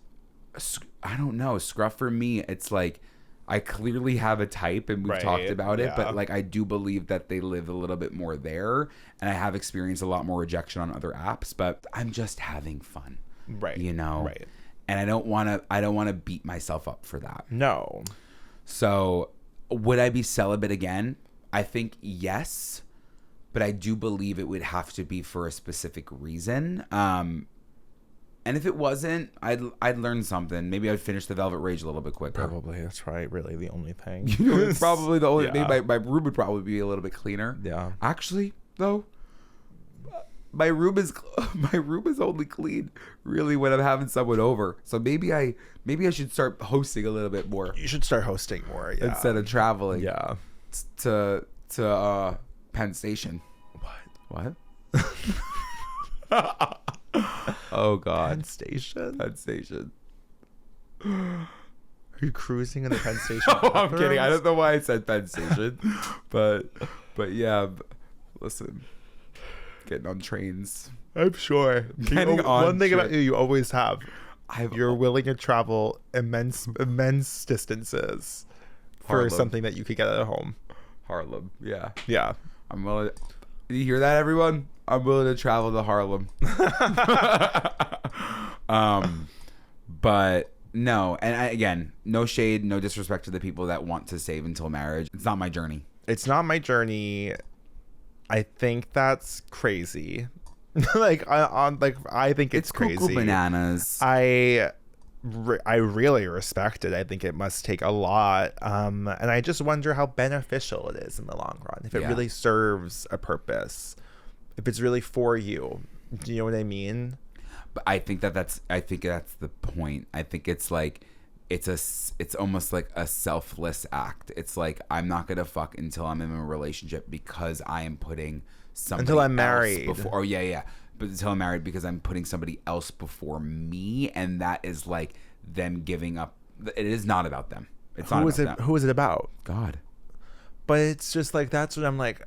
know. Scruff for me, it's like, I clearly have a type, and we've talked about it, but like I do believe that they live a little bit more there. And I have experienced a lot more rejection on other apps, but I'm just having fun. Right. You know? Right. And I don't want to beat myself up for that. No. So would I be celibate again? I think yes, but I do believe it would have to be for a specific reason. And if it wasn't, I'd learn something. Maybe I'd finish the Velvet Rage a little bit quicker. Probably. That's probably really the only thing. It's probably the only thing. My room would probably be a little bit cleaner. Yeah. Actually, though, my room is only clean really when I'm having someone over. So maybe I should start hosting a little bit more. You should start hosting more, instead of traveling. Yeah. To Penn Station. What? Oh God. Penn Station. Are you cruising in the Penn Station? Oh, I'm kidding. I don't know why I said Penn Station, but yeah. Listen. Getting on trains, I'm sure. One thing about you always have. You're willing to travel immense distances for something that you could get at home. Hardly. Yeah. I'm willing. Did you hear that, everyone? I'm willing to travel to Harlem. But no, and again, no shade, no disrespect to the people that want to save until marriage. It's not my journey. I think that's crazy. I think it's crazy. Cuckoo bananas. I really respect it. I think it must take a lot. And I just wonder how beneficial it is in the long run. If it really serves a purpose. If it's really for you. Do you know what I mean? But I think that's the point. I think it's like it's almost like a selfless act. It's like, I'm not gonna fuck until I'm in a relationship because I am putting somebody until I'm married before. But until I'm married because I'm putting somebody else before me, and that is like them giving up. It is not about them. It's not about them. Who is it about? God. But it's just like, that's what I'm like.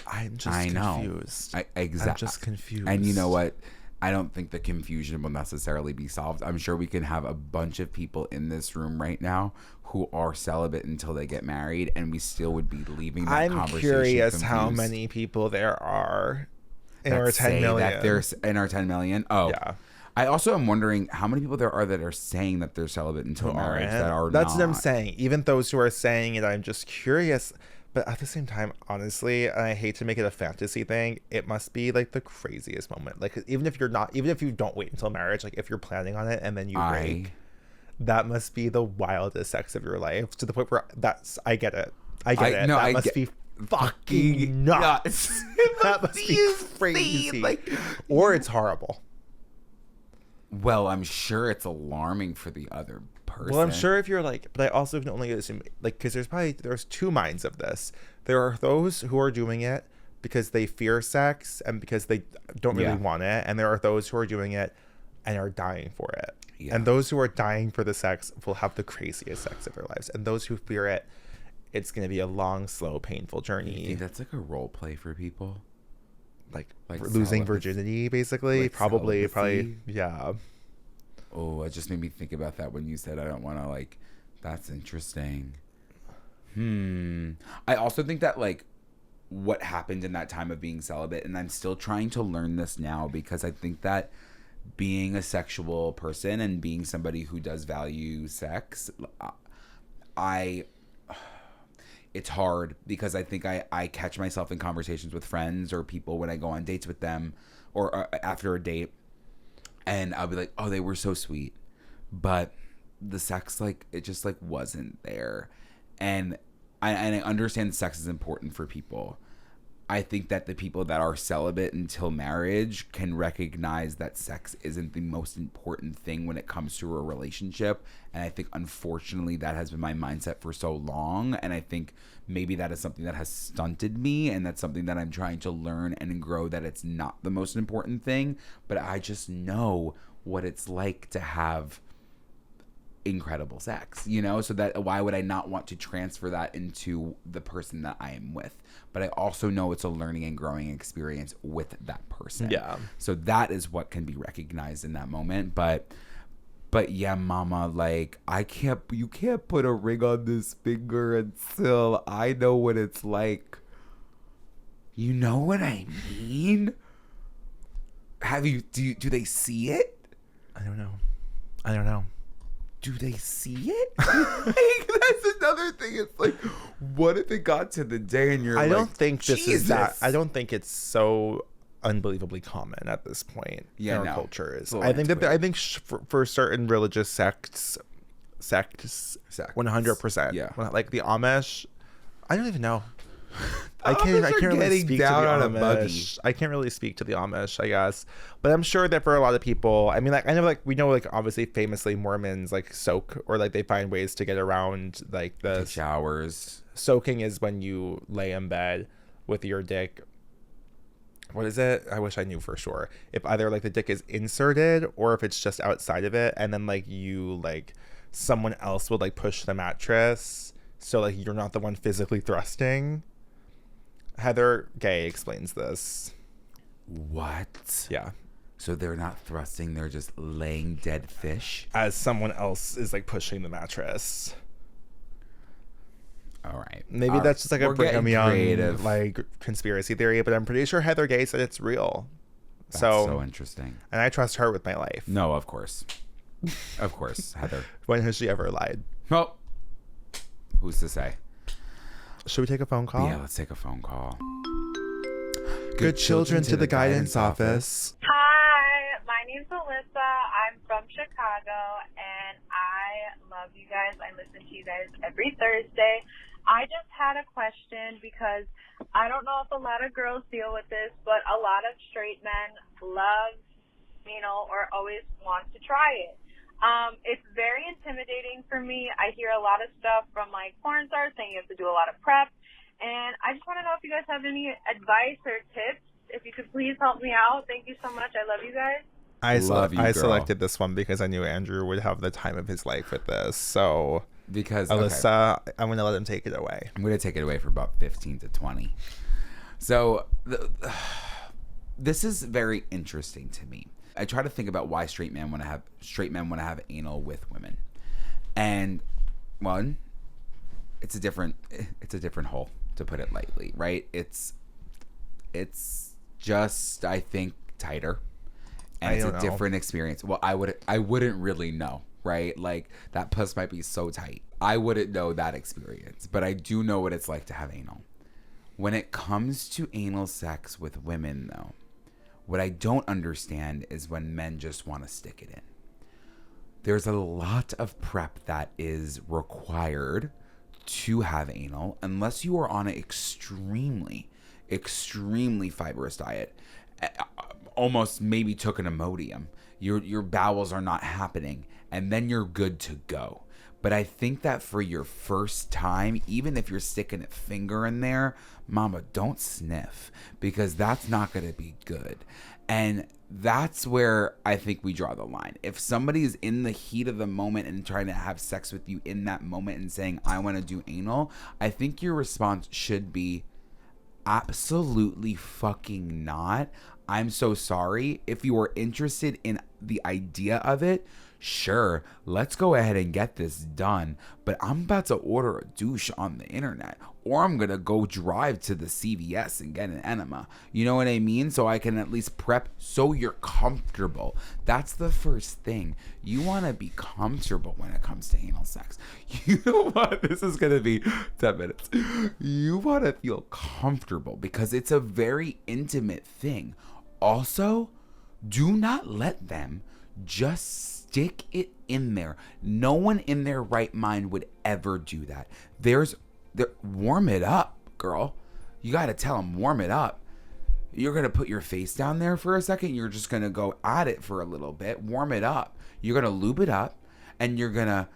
I'm just confused. Exactly. I'm just confused. And you know what? I don't think the confusion will necessarily be solved. I'm sure we can have a bunch of people in this room right now who are celibate until they get married, and we still would be leaving that conversation I'm curious confused. how many people there are in that our 10 say million. that they're in our 10 million. Oh, yeah. I also am wondering how many people there are that are saying that they're celibate until marriage that are That's not. what I'm saying. Even those who are saying it, I'm just curious. But at the same time, honestly, and I hate to make it a fantasy thing, it must be like the craziest moment. Like, even if you don't wait until marriage, like if you're planning on it and then you break, that must be the wildest sex of your life, to the point where I get it. No, that must be fucking nuts. That must be crazy. Like, or it's horrible. Well, I'm sure it's alarming for the other person. Well, I'm sure if you're like, but I also can only assume, like, because there's two minds of this. There are those who are doing it because they fear sex and because they don't really want it, and there are those who are doing it and are dying for it. Yeah. And those who are dying for the sex will have the craziest sex of their lives, and those who fear it, it's going to be a long, slow, painful journey. You think that's like a role play for people? Like losing virginity, basically. Like probably, yeah. Oh, it just made me think about that when you said I don't want to, like, that's interesting. I also think that, like, what happened in that time of being celibate, and I'm still trying to learn this now, because I think that being a sexual person and being somebody who does value sex, it's hard, because I think I catch myself in conversations with friends or people when I go on dates with them, or after a date, and I'll be like, oh, they were so sweet, but the sex, like, it just, like, wasn't there. And I understand sex is important for people. I think that the people that are celibate until marriage can recognize that sex isn't the most important thing when it comes to a relationship. And I think, unfortunately, that has been my mindset for so long. And I think maybe that is something that has stunted me. And that's something that I'm trying to learn and grow, that it's not the most important thing. But I just know what it's like to have incredible sex, you know? So that, why would I not want to transfer that into the person that I am with? But I also know it's a learning and growing experience with that person. Yeah. So that is what can be recognized in that moment. But yeah, mama, like, you can't put a ring on this finger until I know what it's like. You know what I mean? Do they see it? I don't know. Do they see it? Like, that's another thing. It's like, what if it got to the day and you're I like, don't think this Jesus. is that. I don't think it's so unbelievably common at this point in our culture. I think that for certain religious sects, 100%. Yeah. Like the Amish, I don't even know. I Amish can't are really getting speak down to the on a Amish. buggy. I can't really speak to the Amish, I guess, but I'm sure that for a lot of people, I mean, like, I know, like, we know, like, obviously famously Mormons like soak, or like they find ways to get around like the showers. Soaking is when you lay in bed with your dick. What is it? I wish I knew for sure. If either like the dick is inserted or if it's just outside of it, and then like someone else would like push the mattress, so like you're not the one physically thrusting. Heather Gay explains this. What? Yeah. So they're not thrusting, they're just laying dead fish? As someone else is like pushing the mattress. All right. Maybe that's just like a Brigham Young like conspiracy theory, but I'm pretty sure Heather Gay said it's real. That's so interesting. And I trust her with my life. No, of course. Of course, Heather. When has she ever lied? Well, who's to say? Should we take a phone call? Yeah, let's take a phone call. Good children to the guidance office. Hi, my name's Alyssa. I'm from Chicago, and I love you guys. I listen to you guys every Thursday. I just had a question, because I don't know if a lot of girls deal with this, but a lot of straight men love, or always want to try it. It's very intimidating for me. I hear a lot of stuff from like porn stars saying you have to do a lot of prep, and I just want to know if you guys have any advice or tips. If you could please help me out. Thank you so much. I love you guys. I selected this one because I knew Andrew would have the time of his life with this. So because Alyssa, I'm going to let him take it away. I'm going to take it away for about 15 to 20. So this is very interesting to me. I try to think about why straight men want to have anal with women, and one, it's a different hole, to put it lightly, right? It's just, I think, tighter, and it's a different experience. Well, I wouldn't really know, right? Like, that puss might be so tight. I wouldn't know that experience, but I do know what it's like to have anal. When it comes to anal sex with women, though, what I don't understand is when men just want to stick it in. There's a lot of prep that is required to have anal, unless you are on an extremely fibrous diet, almost maybe took an Imodium. Your bowels are not happening, and then you're good to go. But I think that for your first time, even if you're sticking a finger in there, mama, don't sniff, because that's not going to be good. And that's where I think we draw the line. If somebody's in the heat of the moment and trying to have sex with you in that moment and saying, I want to do anal, I think your response should be, absolutely fucking not. I'm so sorry. If you are interested in the idea of it, sure, let's go ahead and get this done. But I'm about to order a douche on the internet, or I'm going to go drive to the CVS and get an enema. You know what I mean? So I can at least prep so you're comfortable. That's the first thing. You want to be comfortable when it comes to anal sex. You know what? This is going to be 10 minutes. You want to feel comfortable because it's a very intimate thing. Also, do not let them just stick it in there. No one in their right mind would ever do that. Warm it up, girl. You got to tell them, warm it up. You're going to put your face down there for a second. You're just going to go at it for a little bit. Warm it up. You're going to lube it up, and you're going to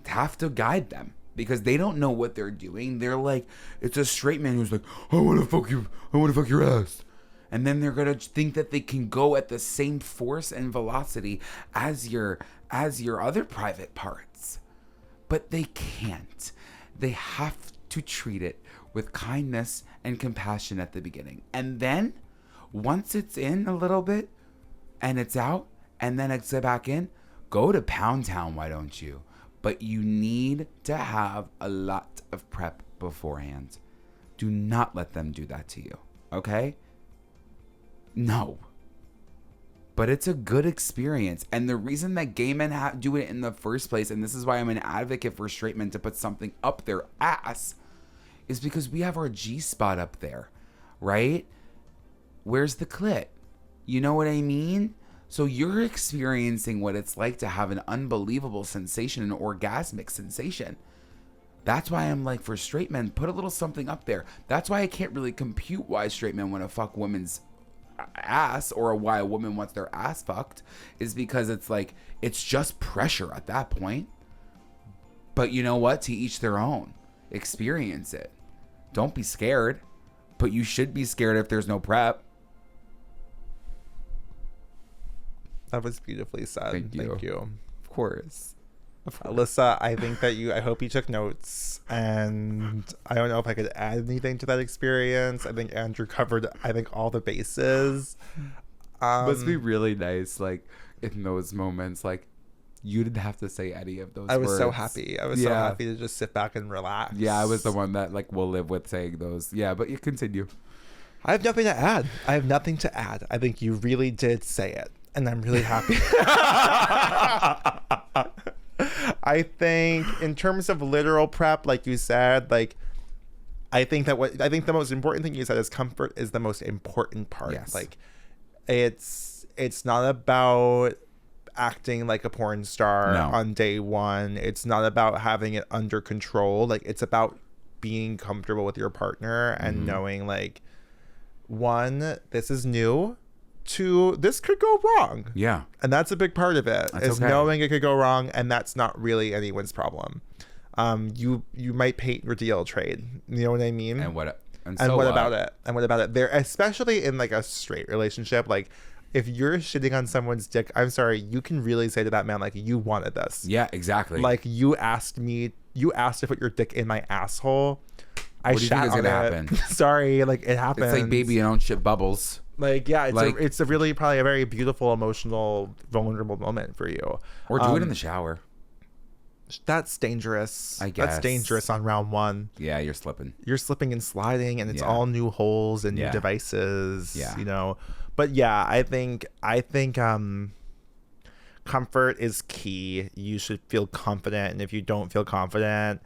have to guide them because they don't know what they're doing. They're like, it's a straight man who's like, I want to fuck you. I want to fuck your ass. And then they're going to think that they can go at the same force and velocity as your other private parts. But they can't. They have to treat it with kindness and compassion at the beginning. And then, once it's in a little bit, and it's out, and then it's back in, go to Pound Town, why don't you? But you need to have a lot of prep beforehand. Do not let them do that to you, okay? No. But it's a good experience. And the reason that gay men do it in the first place, and this is why I'm an advocate for straight men to put something up their ass, is because we have our G-spot up there, right? Where's the clit? You know what I mean? So you're experiencing what it's like to have an unbelievable sensation, an orgasmic sensation. That's why I'm like, for straight men, put a little something up there. That's why I can't really compute why straight men want to fuck women's ass, or why a woman wants their ass fucked, is because it's like, it's just pressure at that point. But you know what? To each their own. Experience it. Don't be scared, but you should be scared if there's no prep. That was beautifully said. Thank you. Of course. Alyssa, I hope you took notes, and I don't know if I could add anything to that experience. I think Andrew covered, all the bases. Must be really nice, like, in those moments, like, you didn't have to say any of those words. I was so happy. So happy to just sit back and relax. Yeah, I was the one that, like, will live with saying those. Yeah, but you continue. I have nothing to add. I think you really did say it, and I'm really happy. I think in terms of literal prep, like you said, like, I think the most important thing you said is comfort is the most important part. Yes. Like, it's not about acting like a porn star on day one. It's not about having it under control. Like, it's about being comfortable with your partner and knowing, like, one, this is new. 2, this could go wrong. Yeah. And that's a big part of it, is knowing it could go wrong, and that's not really anyone's problem. You might paint your deal trade. You know what I mean? And what about it? And what about it? There, especially in like a straight relationship, like, if you're shitting on someone's dick, I'm sorry, you can really say to that man, like, you wanted this. Yeah, exactly. Like, you asked to put your dick in my asshole. I What do you think shat is on gonna it. happen? Sorry, like it happens. It's like, baby, you don't shit bubbles. Like, yeah, Like- it's a really probably a very beautiful, emotional, vulnerable moment for you. Or do it in the shower. That's dangerous. I guess. That's dangerous on round one. Yeah, you're slipping. You're slipping and sliding, and it's Yeah. all new holes and new Yeah. devices. Yeah. You know. But yeah, I think comfort is key. You should feel confident, and if you don't feel confident,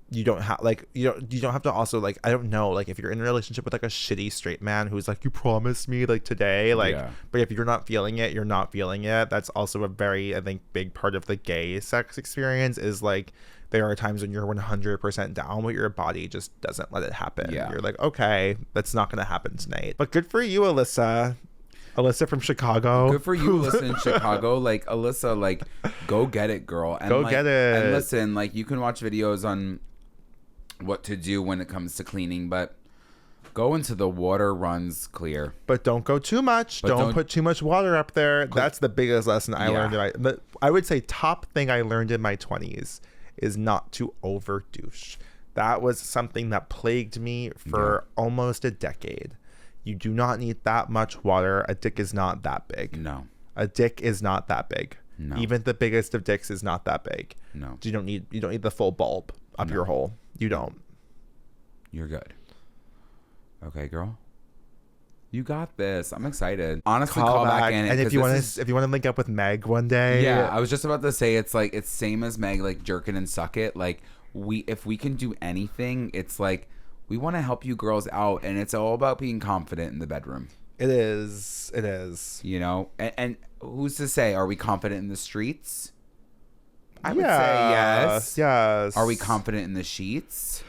you don't have you don't have to also like, I don't know, like if you're in a relationship with like a shitty straight man who's like, you promised me like today, like, Yeah. but if you're not feeling it, you're not feeling it. That's also a very, I think, big part of the gay sex experience is like, there are times when you're 100% down, but your body just doesn't let it happen. Yeah. You're like, okay, that's not gonna happen tonight. But good for you, Alyssa from Chicago. Good for you, Alyssa in Chicago. Like, Alyssa, like, go get it, girl. And Go like, get it. And listen, like, you can watch videos on what to do when it comes to cleaning, but go into the water runs clear. But don't go too much. Don't put too much water up there. That's the biggest lesson I learned. I would say top thing I learned in my 20s is not to over douche. That was something that plagued me for almost a decade. You do not need that much water. A dick is not that big. No. A dick is not that big. No. Even the biggest of dicks is not that big. No. You don't need the full bulb up your hole. You don't. You're good. Okay, girl. You got this. I'm excited. Honestly, call back in. And if you want to link up with Meg one day. Yeah, I was just about to say it's like it's same as Meg, like jerkin and suck it. Like if we can do anything, it's like we want to help you girls out, and it's all about being confident in the bedroom. It is. It is. You know, and who's to say? Are we confident in the streets? I would say yes. Yes. Are we confident in the sheets?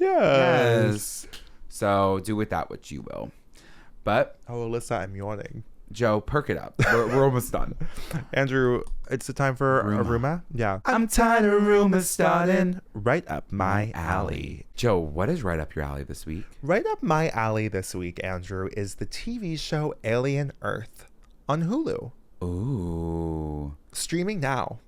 Yes. So do with that what you will. But Oh, Alyssa, I'm yawning. Joe, perk it up. We're almost done. Andrew, it's the time for a rumor. Yeah. I'm tired of rumors starting. Right up my alley. Joe, what is right up your alley this week? Right up my alley this week, Andrew, is the TV show Alien Earth on Hulu. Ooh. Streaming now.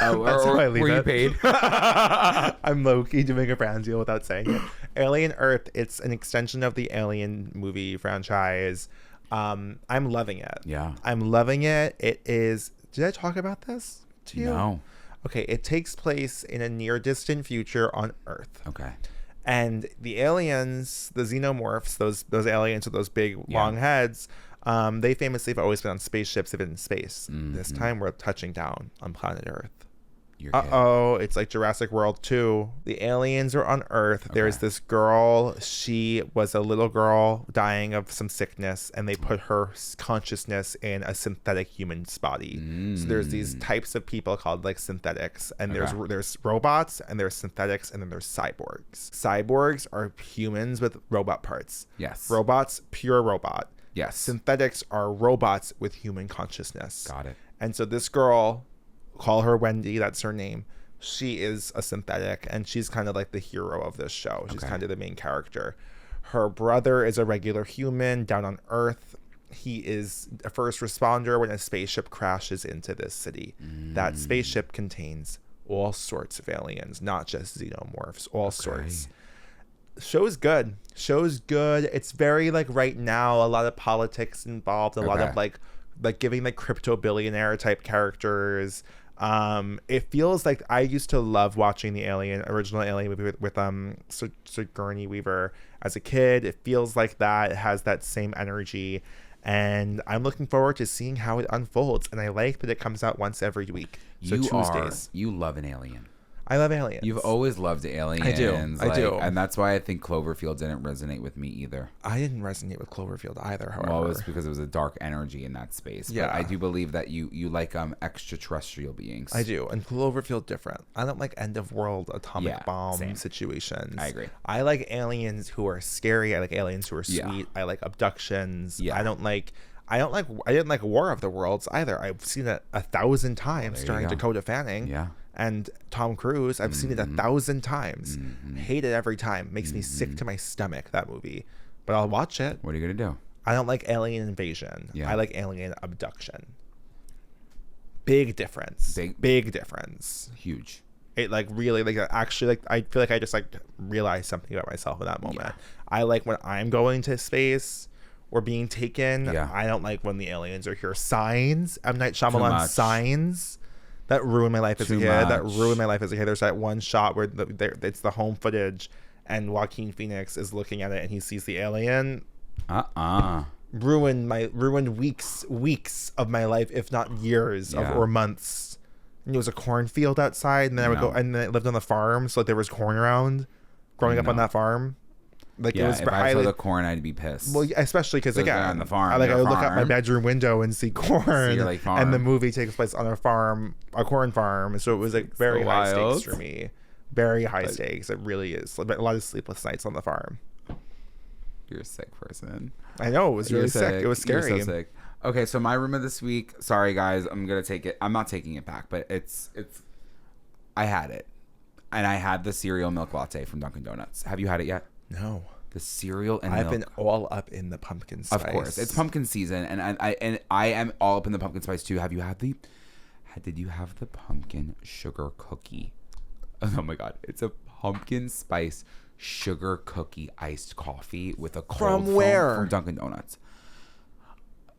Oh, That's how I leave were you it. paid? I'm low-key doing a brand deal without saying it. Alien Earth, it's an extension of the Alien movie franchise. I'm loving it. Yeah. I'm loving it. It is... Did I talk about this to you? No. Okay, it takes place in a near-distant future on Earth. Okay. And the aliens, the xenomorphs, those aliens with those big, long heads, they famously have always been on spaceships, they've been in space. This time we're touching down on planet Earth. It's like Jurassic World 2. The aliens are on Earth. Okay. There's this girl. She was a little girl dying of some sickness, and they put her consciousness in a synthetic human's body. So there's these types of people called like synthetics, and there's robots, and there's synthetics, and then there's cyborgs. Cyborgs are humans with robot parts. Yes. Robots, pure robot. Yes. Synthetics are robots with human consciousness. Got it. And so this girl, call her Wendy, that's her name, she is a synthetic, and she's kind of like the hero of this show. She's kind of the main character. Her brother is a regular human down on Earth. He is a first responder when a spaceship crashes into this city. That spaceship contains all sorts of aliens, not just xenomorphs, all sorts. Show's good. It's very like right now, a lot of politics involved, a lot of like giving like crypto billionaire type characters. It feels like I used to love watching the original Alien movie with Sigourney Weaver as a kid. It feels like that. It has that same energy, and I'm looking forward to seeing how it unfolds. And I like that it comes out once every week. So Tuesdays. You love an alien. I love aliens. You've always loved aliens. I do. And that's why I think Cloverfield didn't resonate with me either. I didn't resonate with Cloverfield either, however. Well, it was because it was a dark energy in that space. Yeah. But I do believe that you like extraterrestrial beings. I do. And Cloverfield different. I don't like end of world atomic bomb situations. I agree. I like aliens who are scary. I like aliens who are sweet. I like abductions. I didn't like War of the Worlds either. I've seen it 1,000 times starring Dakota Fanning. Yeah. And Tom Cruise, I've seen it 1,000 times. Hate it every time. Makes me sick to my stomach, that movie. But I'll watch it. What are you going to do? I don't like alien invasion. Yeah. I like alien abduction. Big difference. Big difference. Huge. It like really like actually like I feel like I just like realized something about myself in that moment. Yeah. I like when I'm going to space or being taken. Yeah. I don't like when the aliens are here. Signs, M. Night Shyamalan Signs, that ruined my life as a kid. That ruined my life as a kid. There's that one shot where it's the home footage and Joaquin Phoenix is looking at it and he sees the alien. Ruined weeks of my life, if not years or months. And it was a cornfield outside, and then I would go, and then I lived on the farm, so like, there was corn around growing up on that farm. Like it was, if I saw the corn, I'd be pissed. Well, especially because again, on the farm, I would look out my bedroom window and see corn, and the movie takes place on a corn farm. So it was like very high stakes for me, very high stakes. It really is. A lot of sleepless nights on the farm. You're a sick person. I know, it was really sick. It was scary. You're so sick. Okay, so my rumor this week. Sorry, guys, I'm gonna take it. I'm not taking it back, but it's. I had it, and I had the cereal milk latte from Dunkin' Donuts. Have you had it yet? No. The cereal and I've milk. been all up in the pumpkin spice. Of course, it's pumpkin season, and I am all up in the pumpkin spice too. Have you had Did you have the pumpkin sugar cookie? Oh my god, it's a pumpkin spice sugar cookie iced coffee with a cold from where? From Dunkin' Donuts.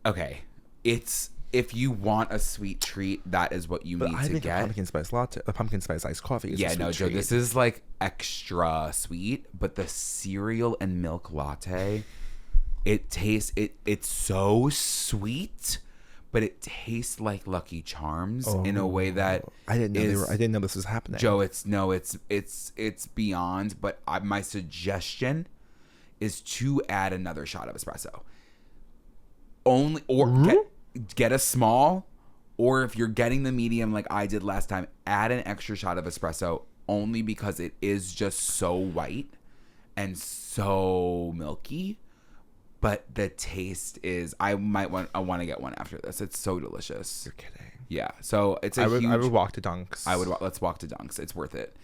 Okay, it's if you want a sweet treat, that is what you need to get. A pumpkin spice iced coffee is a sweet treat. Joe, this is like extra sweet, but the cereal and milk latte, it's so sweet, but it tastes like Lucky Charms in a way that I didn't know this was happening. Joe, it's beyond. But my suggestion is to add another shot of espresso. Get a small, or if you're getting the medium like I did last time, add an extra shot of espresso, only because it is just so white and so milky. But the taste is, I want to get one after this. It's so delicious. You're kidding. Yeah. So I would walk to Dunks. Let's walk to Dunks. It's worth it.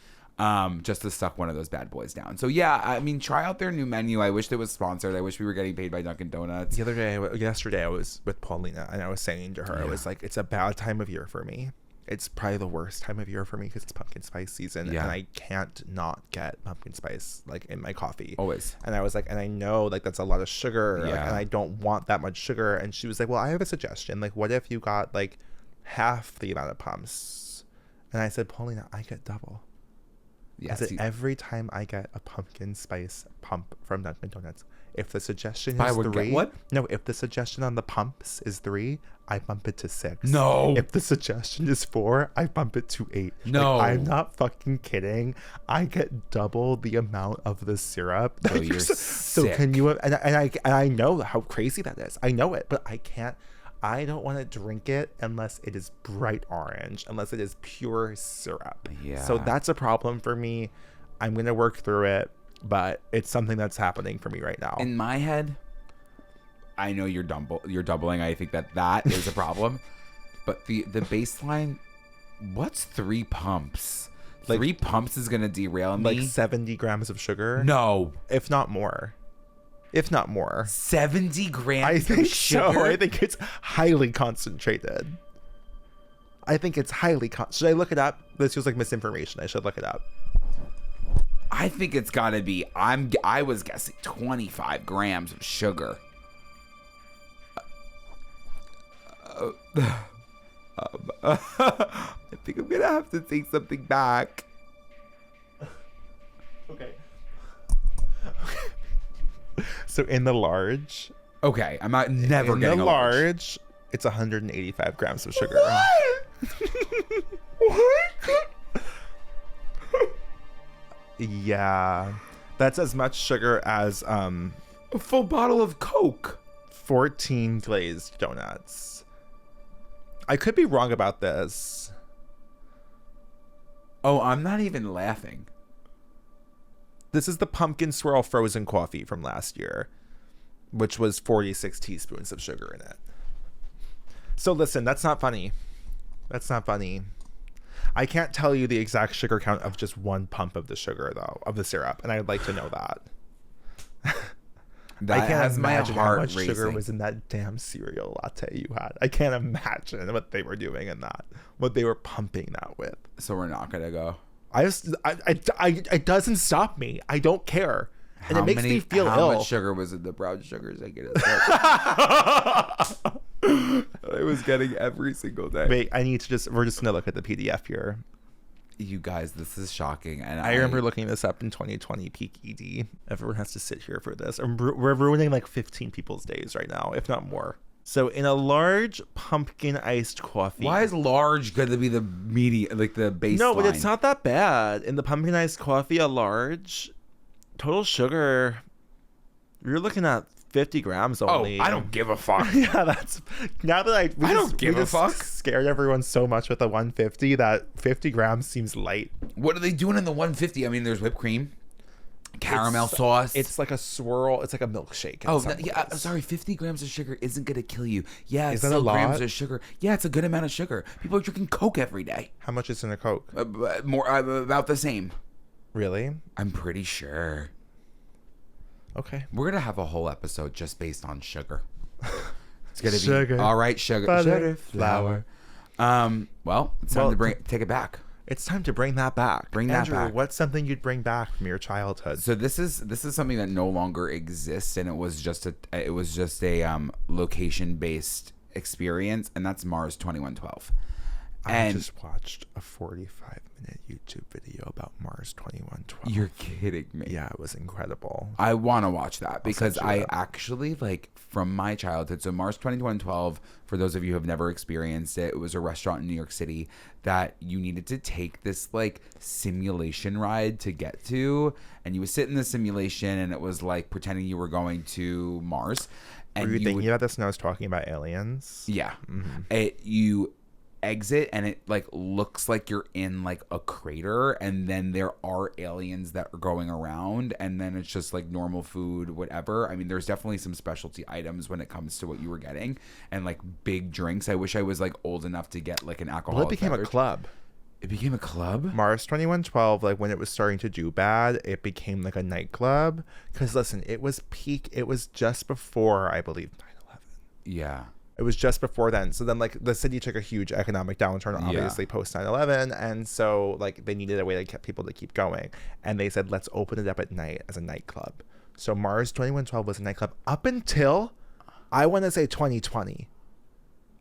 Just to suck one of those bad boys down. So yeah, I mean, try out their new menu. I wish it was sponsored. I wish we were getting paid by Dunkin' Donuts. Yesterday I was with Paulina and I was saying to her, I was like, it's a bad time of year for me. It's probably the worst time of year for me because it's pumpkin spice season, and I can't not get pumpkin spice like in my coffee always. And I was like, and I know like that's a lot of sugar, and I don't want that much sugar. And she was like, well, I have a suggestion. Like, what if you got like half the amount of pumps? And I said, Paulina, I get double. Yes, I said, every time I get a pumpkin spice pump from Dunkin' Donuts, if the suggestion is 3, if the suggestion on the pumps is 3, I bump it to 6. No. If the suggestion is 4, I bump it to 8. No. Like, I'm not fucking kidding. I get double the amount of the syrup. So you're sick. So can you? And I know how crazy that is. I know it, but I can't. I don't want to drink it unless it is bright orange, unless it is pure syrup. Yeah. So that's a problem for me. I'm going to work through it, but it's something that's happening for me right now. In my head, I know you're doubling. I think that is a problem. But the baseline, what's 3 pumps? Like, 3 pumps is going to derail me. Like 70 grams of sugar? No. If not more. 70 grams I think of sugar? So. I think it's highly concentrated. Should I look it up? This feels like misinformation. I should look it up. I think it's got to be, I was guessing 25 grams of sugar. I think I'm going to have to take something back. Okay. So in the large. Okay, I'm never getting a large. It's 185 grams of sugar. What? Yeah, that's as much sugar as a full bottle of Coke. 14 glazed donuts. I could be wrong about this. Oh, I'm not even laughing. This is the pumpkin swirl frozen coffee from last year, which was 46 teaspoons of sugar in it. So listen, that's not funny. I can't tell you the exact sugar count of just one pump of the sugar, though, of the syrup, and I'd like to know that. I can't imagine how much sugar was in that damn cereal latte you had. I can't imagine what they were doing in that, what they were pumping that with. So we're not gonna go. It doesn't stop me. I don't care. And it makes me feel how ill. much sugar was in the brown sugars I get? I was getting every single day. Wait, we're just gonna look at the PDF here. You guys, this is shocking. And I remember looking this up in 2020 peak ED. Everyone has to sit here for this. We're ruining like 15 people's days right now, if not more. So in a large pumpkin iced coffee. Why is large going to be the medium, like the baseline? No, but it's not that bad. In the pumpkin iced coffee, a large total sugar, you're looking at 50 grams only. Oh, I don't give a fuck. Yeah, that's now that I don't give a fuck. Scared everyone so much with the 150 that 50 grams seems light. What are they doing in the 150? I mean, there's whipped cream, caramel sauce. It's like a swirl. It's like a milkshake. Yeah. Sorry, 50 grams of sugar isn't gonna kill you. Yeah, Is it's that still a lot? grams of sugar. Yeah, it's a good amount of sugar. People are drinking Coke every day. How much is in a Coke? More about the same. Really? I'm pretty sure. Okay. We're gonna have a whole episode just based on sugar. It's gonna be Sugar, all right. Sugar, butter, flour. Well, it's time to take it back. It's time to bring that back. Andrew, back. What's something you'd bring back from your childhood? So this is something that no longer exists, and it was just a location based experience, and that's Mars 2112. I just watched a 45-minute YouTube video about Mars 2112. You're kidding me. Yeah, it was incredible. I want to watch that because send you that. actually, like, from my childhood. So Mars 2112, for those of you who have never experienced it, it was a restaurant in New York City that you needed to take this like simulation ride to get to, and you would sit in the simulation, and it was like pretending you were going to Mars. And Were you thinking about this when I was talking about aliens? Yeah. Mm-hmm. You exit and it like looks like you're in like a crater, and then there are aliens that are going around, and then it's just like normal food, whatever. I mean, there's definitely some specialty items when it comes to what you were getting, and like big drinks. I wish I was like old enough to get like an alcohol. Well, it became a club. It became a club? Mars 2112, like when it was starting to do bad, it became like a nightclub. Because listen, it was peak. It was just before, I believe, 9/11. Yeah. It was just before then. So then like the city took a huge economic downturn, obviously post 9/11. And so like they needed a way to get people to keep going. And they said, let's open it up at night as a nightclub. So Mars 2112 was a nightclub up until, I want to say 2020.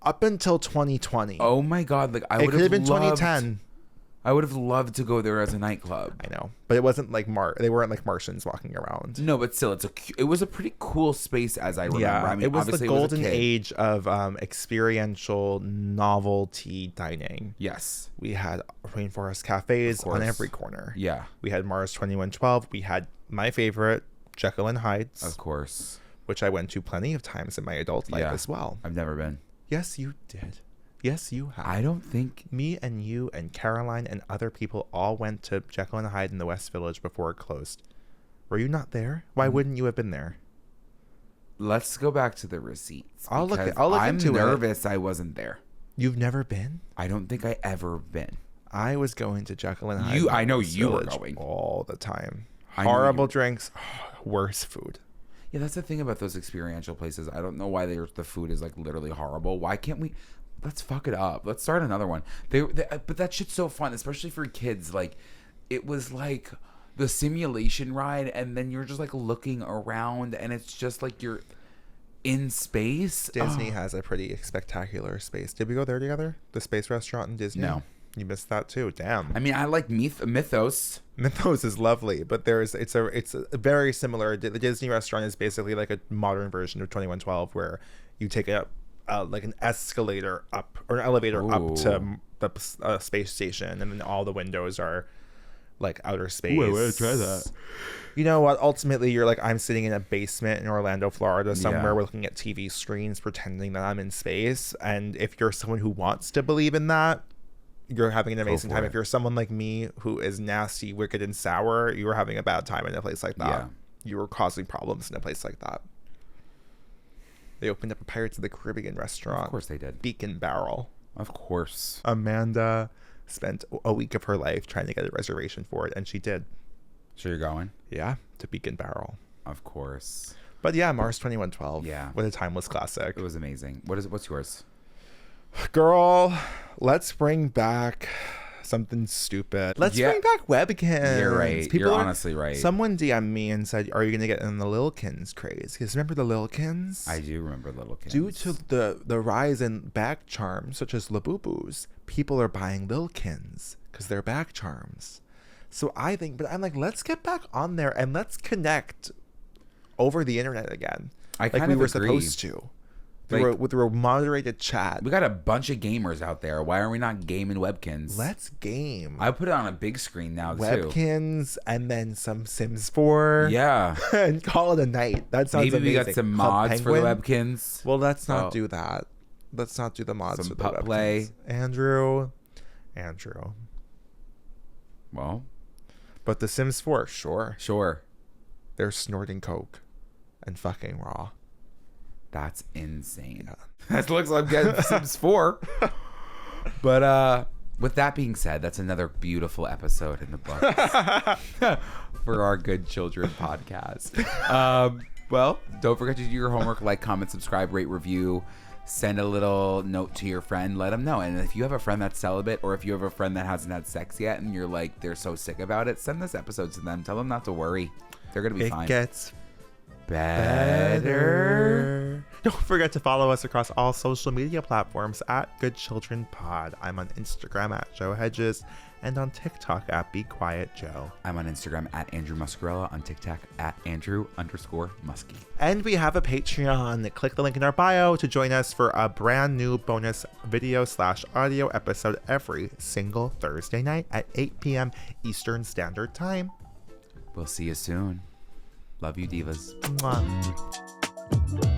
Up until 2020. Oh my God. Like it could have been 2010. I would have loved to go there as a nightclub. I know, but it wasn't like they weren't like Martians walking around. No, but still, it was a pretty cool space as I remember. Yeah, I mean, it was the golden kid. age of experiential novelty dining. Yes, we had rainforest cafes on every corner. Yeah, we had Mars 2112. We had my favorite, Jekyll and Hyde's, of course, which I went to plenty of times in my adult life as well. I've never been. Yes, you did. Yes, you have. I don't think me and you and Caroline and other people all went to Jekyll and Hyde in the West Village before it closed. Were you not there? Why wouldn't you have been there? Let's go back to the receipts. I'll look into it. I'm nervous I wasn't there. You've never been? I don't think I ever been. I was going to Jekyll and Hyde. I know you were going all the time. Horrible drinks, worse food. Yeah, that's the thing about those experiential places. I don't know why the food is like literally horrible. Why can't we? Let's fuck it up. Let's start another one. But that shit's so fun, especially for kids. Like, it was like the simulation ride, and then you're just like looking around, and it's just like you're in space. Disney has a pretty spectacular space. Did we go there together? The space restaurant in Disney? No. You missed that too. Damn. I mean, I like Mythos. Mythos is lovely, but it's a very similar. The Disney restaurant is basically like a modern version of 2112, where you take like an escalator up or an elevator up to the space station, and then all the windows are like outer space. Ooh, I want to try that. You know what? Ultimately, you're like, I'm sitting in a basement in Orlando, Florida, somewhere. We're looking at TV screens, pretending that I'm in space. And if you're someone who wants to believe in that, you're having an amazing time. If you're someone like me who is nasty, wicked, and sour, you were having a bad time in a place like that. Yeah. You were causing problems in a place like that. They opened up a Pirates of the Caribbean restaurant. Of course they did. Beacon Barrel. Of course. Amanda spent a week of her life trying to get a reservation for it, and she did. So you're going? Yeah, to Beacon Barrel. Of course. But yeah, Mars 2112. Yeah. What a timeless classic. It was amazing. What's yours? Girl, let's bring back something stupid. Let's Yeah. bring back Webkins. You're right. You're honestly right. Someone DM'd me and said, "Are you gonna get in the Lilkins craze?" Because remember the Lilkins? I do remember Lilkins. Due to the rise in back charms such as Labubu's, people are buying Lilkins because they're back charms. So I think, but I'm like, let's get back on there and let's connect over the internet again, I like kind we of were agree. supposed to. Through a moderated chat. We got a bunch of gamers out there. Why are we not gaming Webkins? Let's game. I put it on a big screen now too. Webkins and then some Sims 4. Yeah. And call it a night. That sounds Maybe amazing. we got some Club mods for the Penguin? Webkins. Well, let's not Oh. do that. Let's not do the mods Some for the pup Webkins. play. Andrew. Well, But the Sims 4, sure. sure. They're snorting coke and fucking raw. That's insane. Yeah. That looks like getting Sims 4. But with that being said, that's another beautiful episode in the book for our Good Children podcast. Well, don't forget to do your homework, like, comment, subscribe, rate, review. Send a little note to your friend. Let them know. And if you have a friend that's celibate, or if you have a friend that hasn't had sex yet and you're like, they're so sick about it, send this episode to them. Tell them not to worry. They're going to be fine. It gets better. Don't forget to follow us across all social media platforms at Good Children Pod. I'm on Instagram at Joe Hegyes and on TikTok at Be Quiet Joe. I'm on Instagram at Andrew Muscarella, on TikTok at Andrew_Muskie. And we have a Patreon. Click the link in our bio to join us for a brand new bonus video/audio episode every single Thursday night at 8 p.m. Eastern Standard Time. We'll see you soon. Love you, divas. Mwah.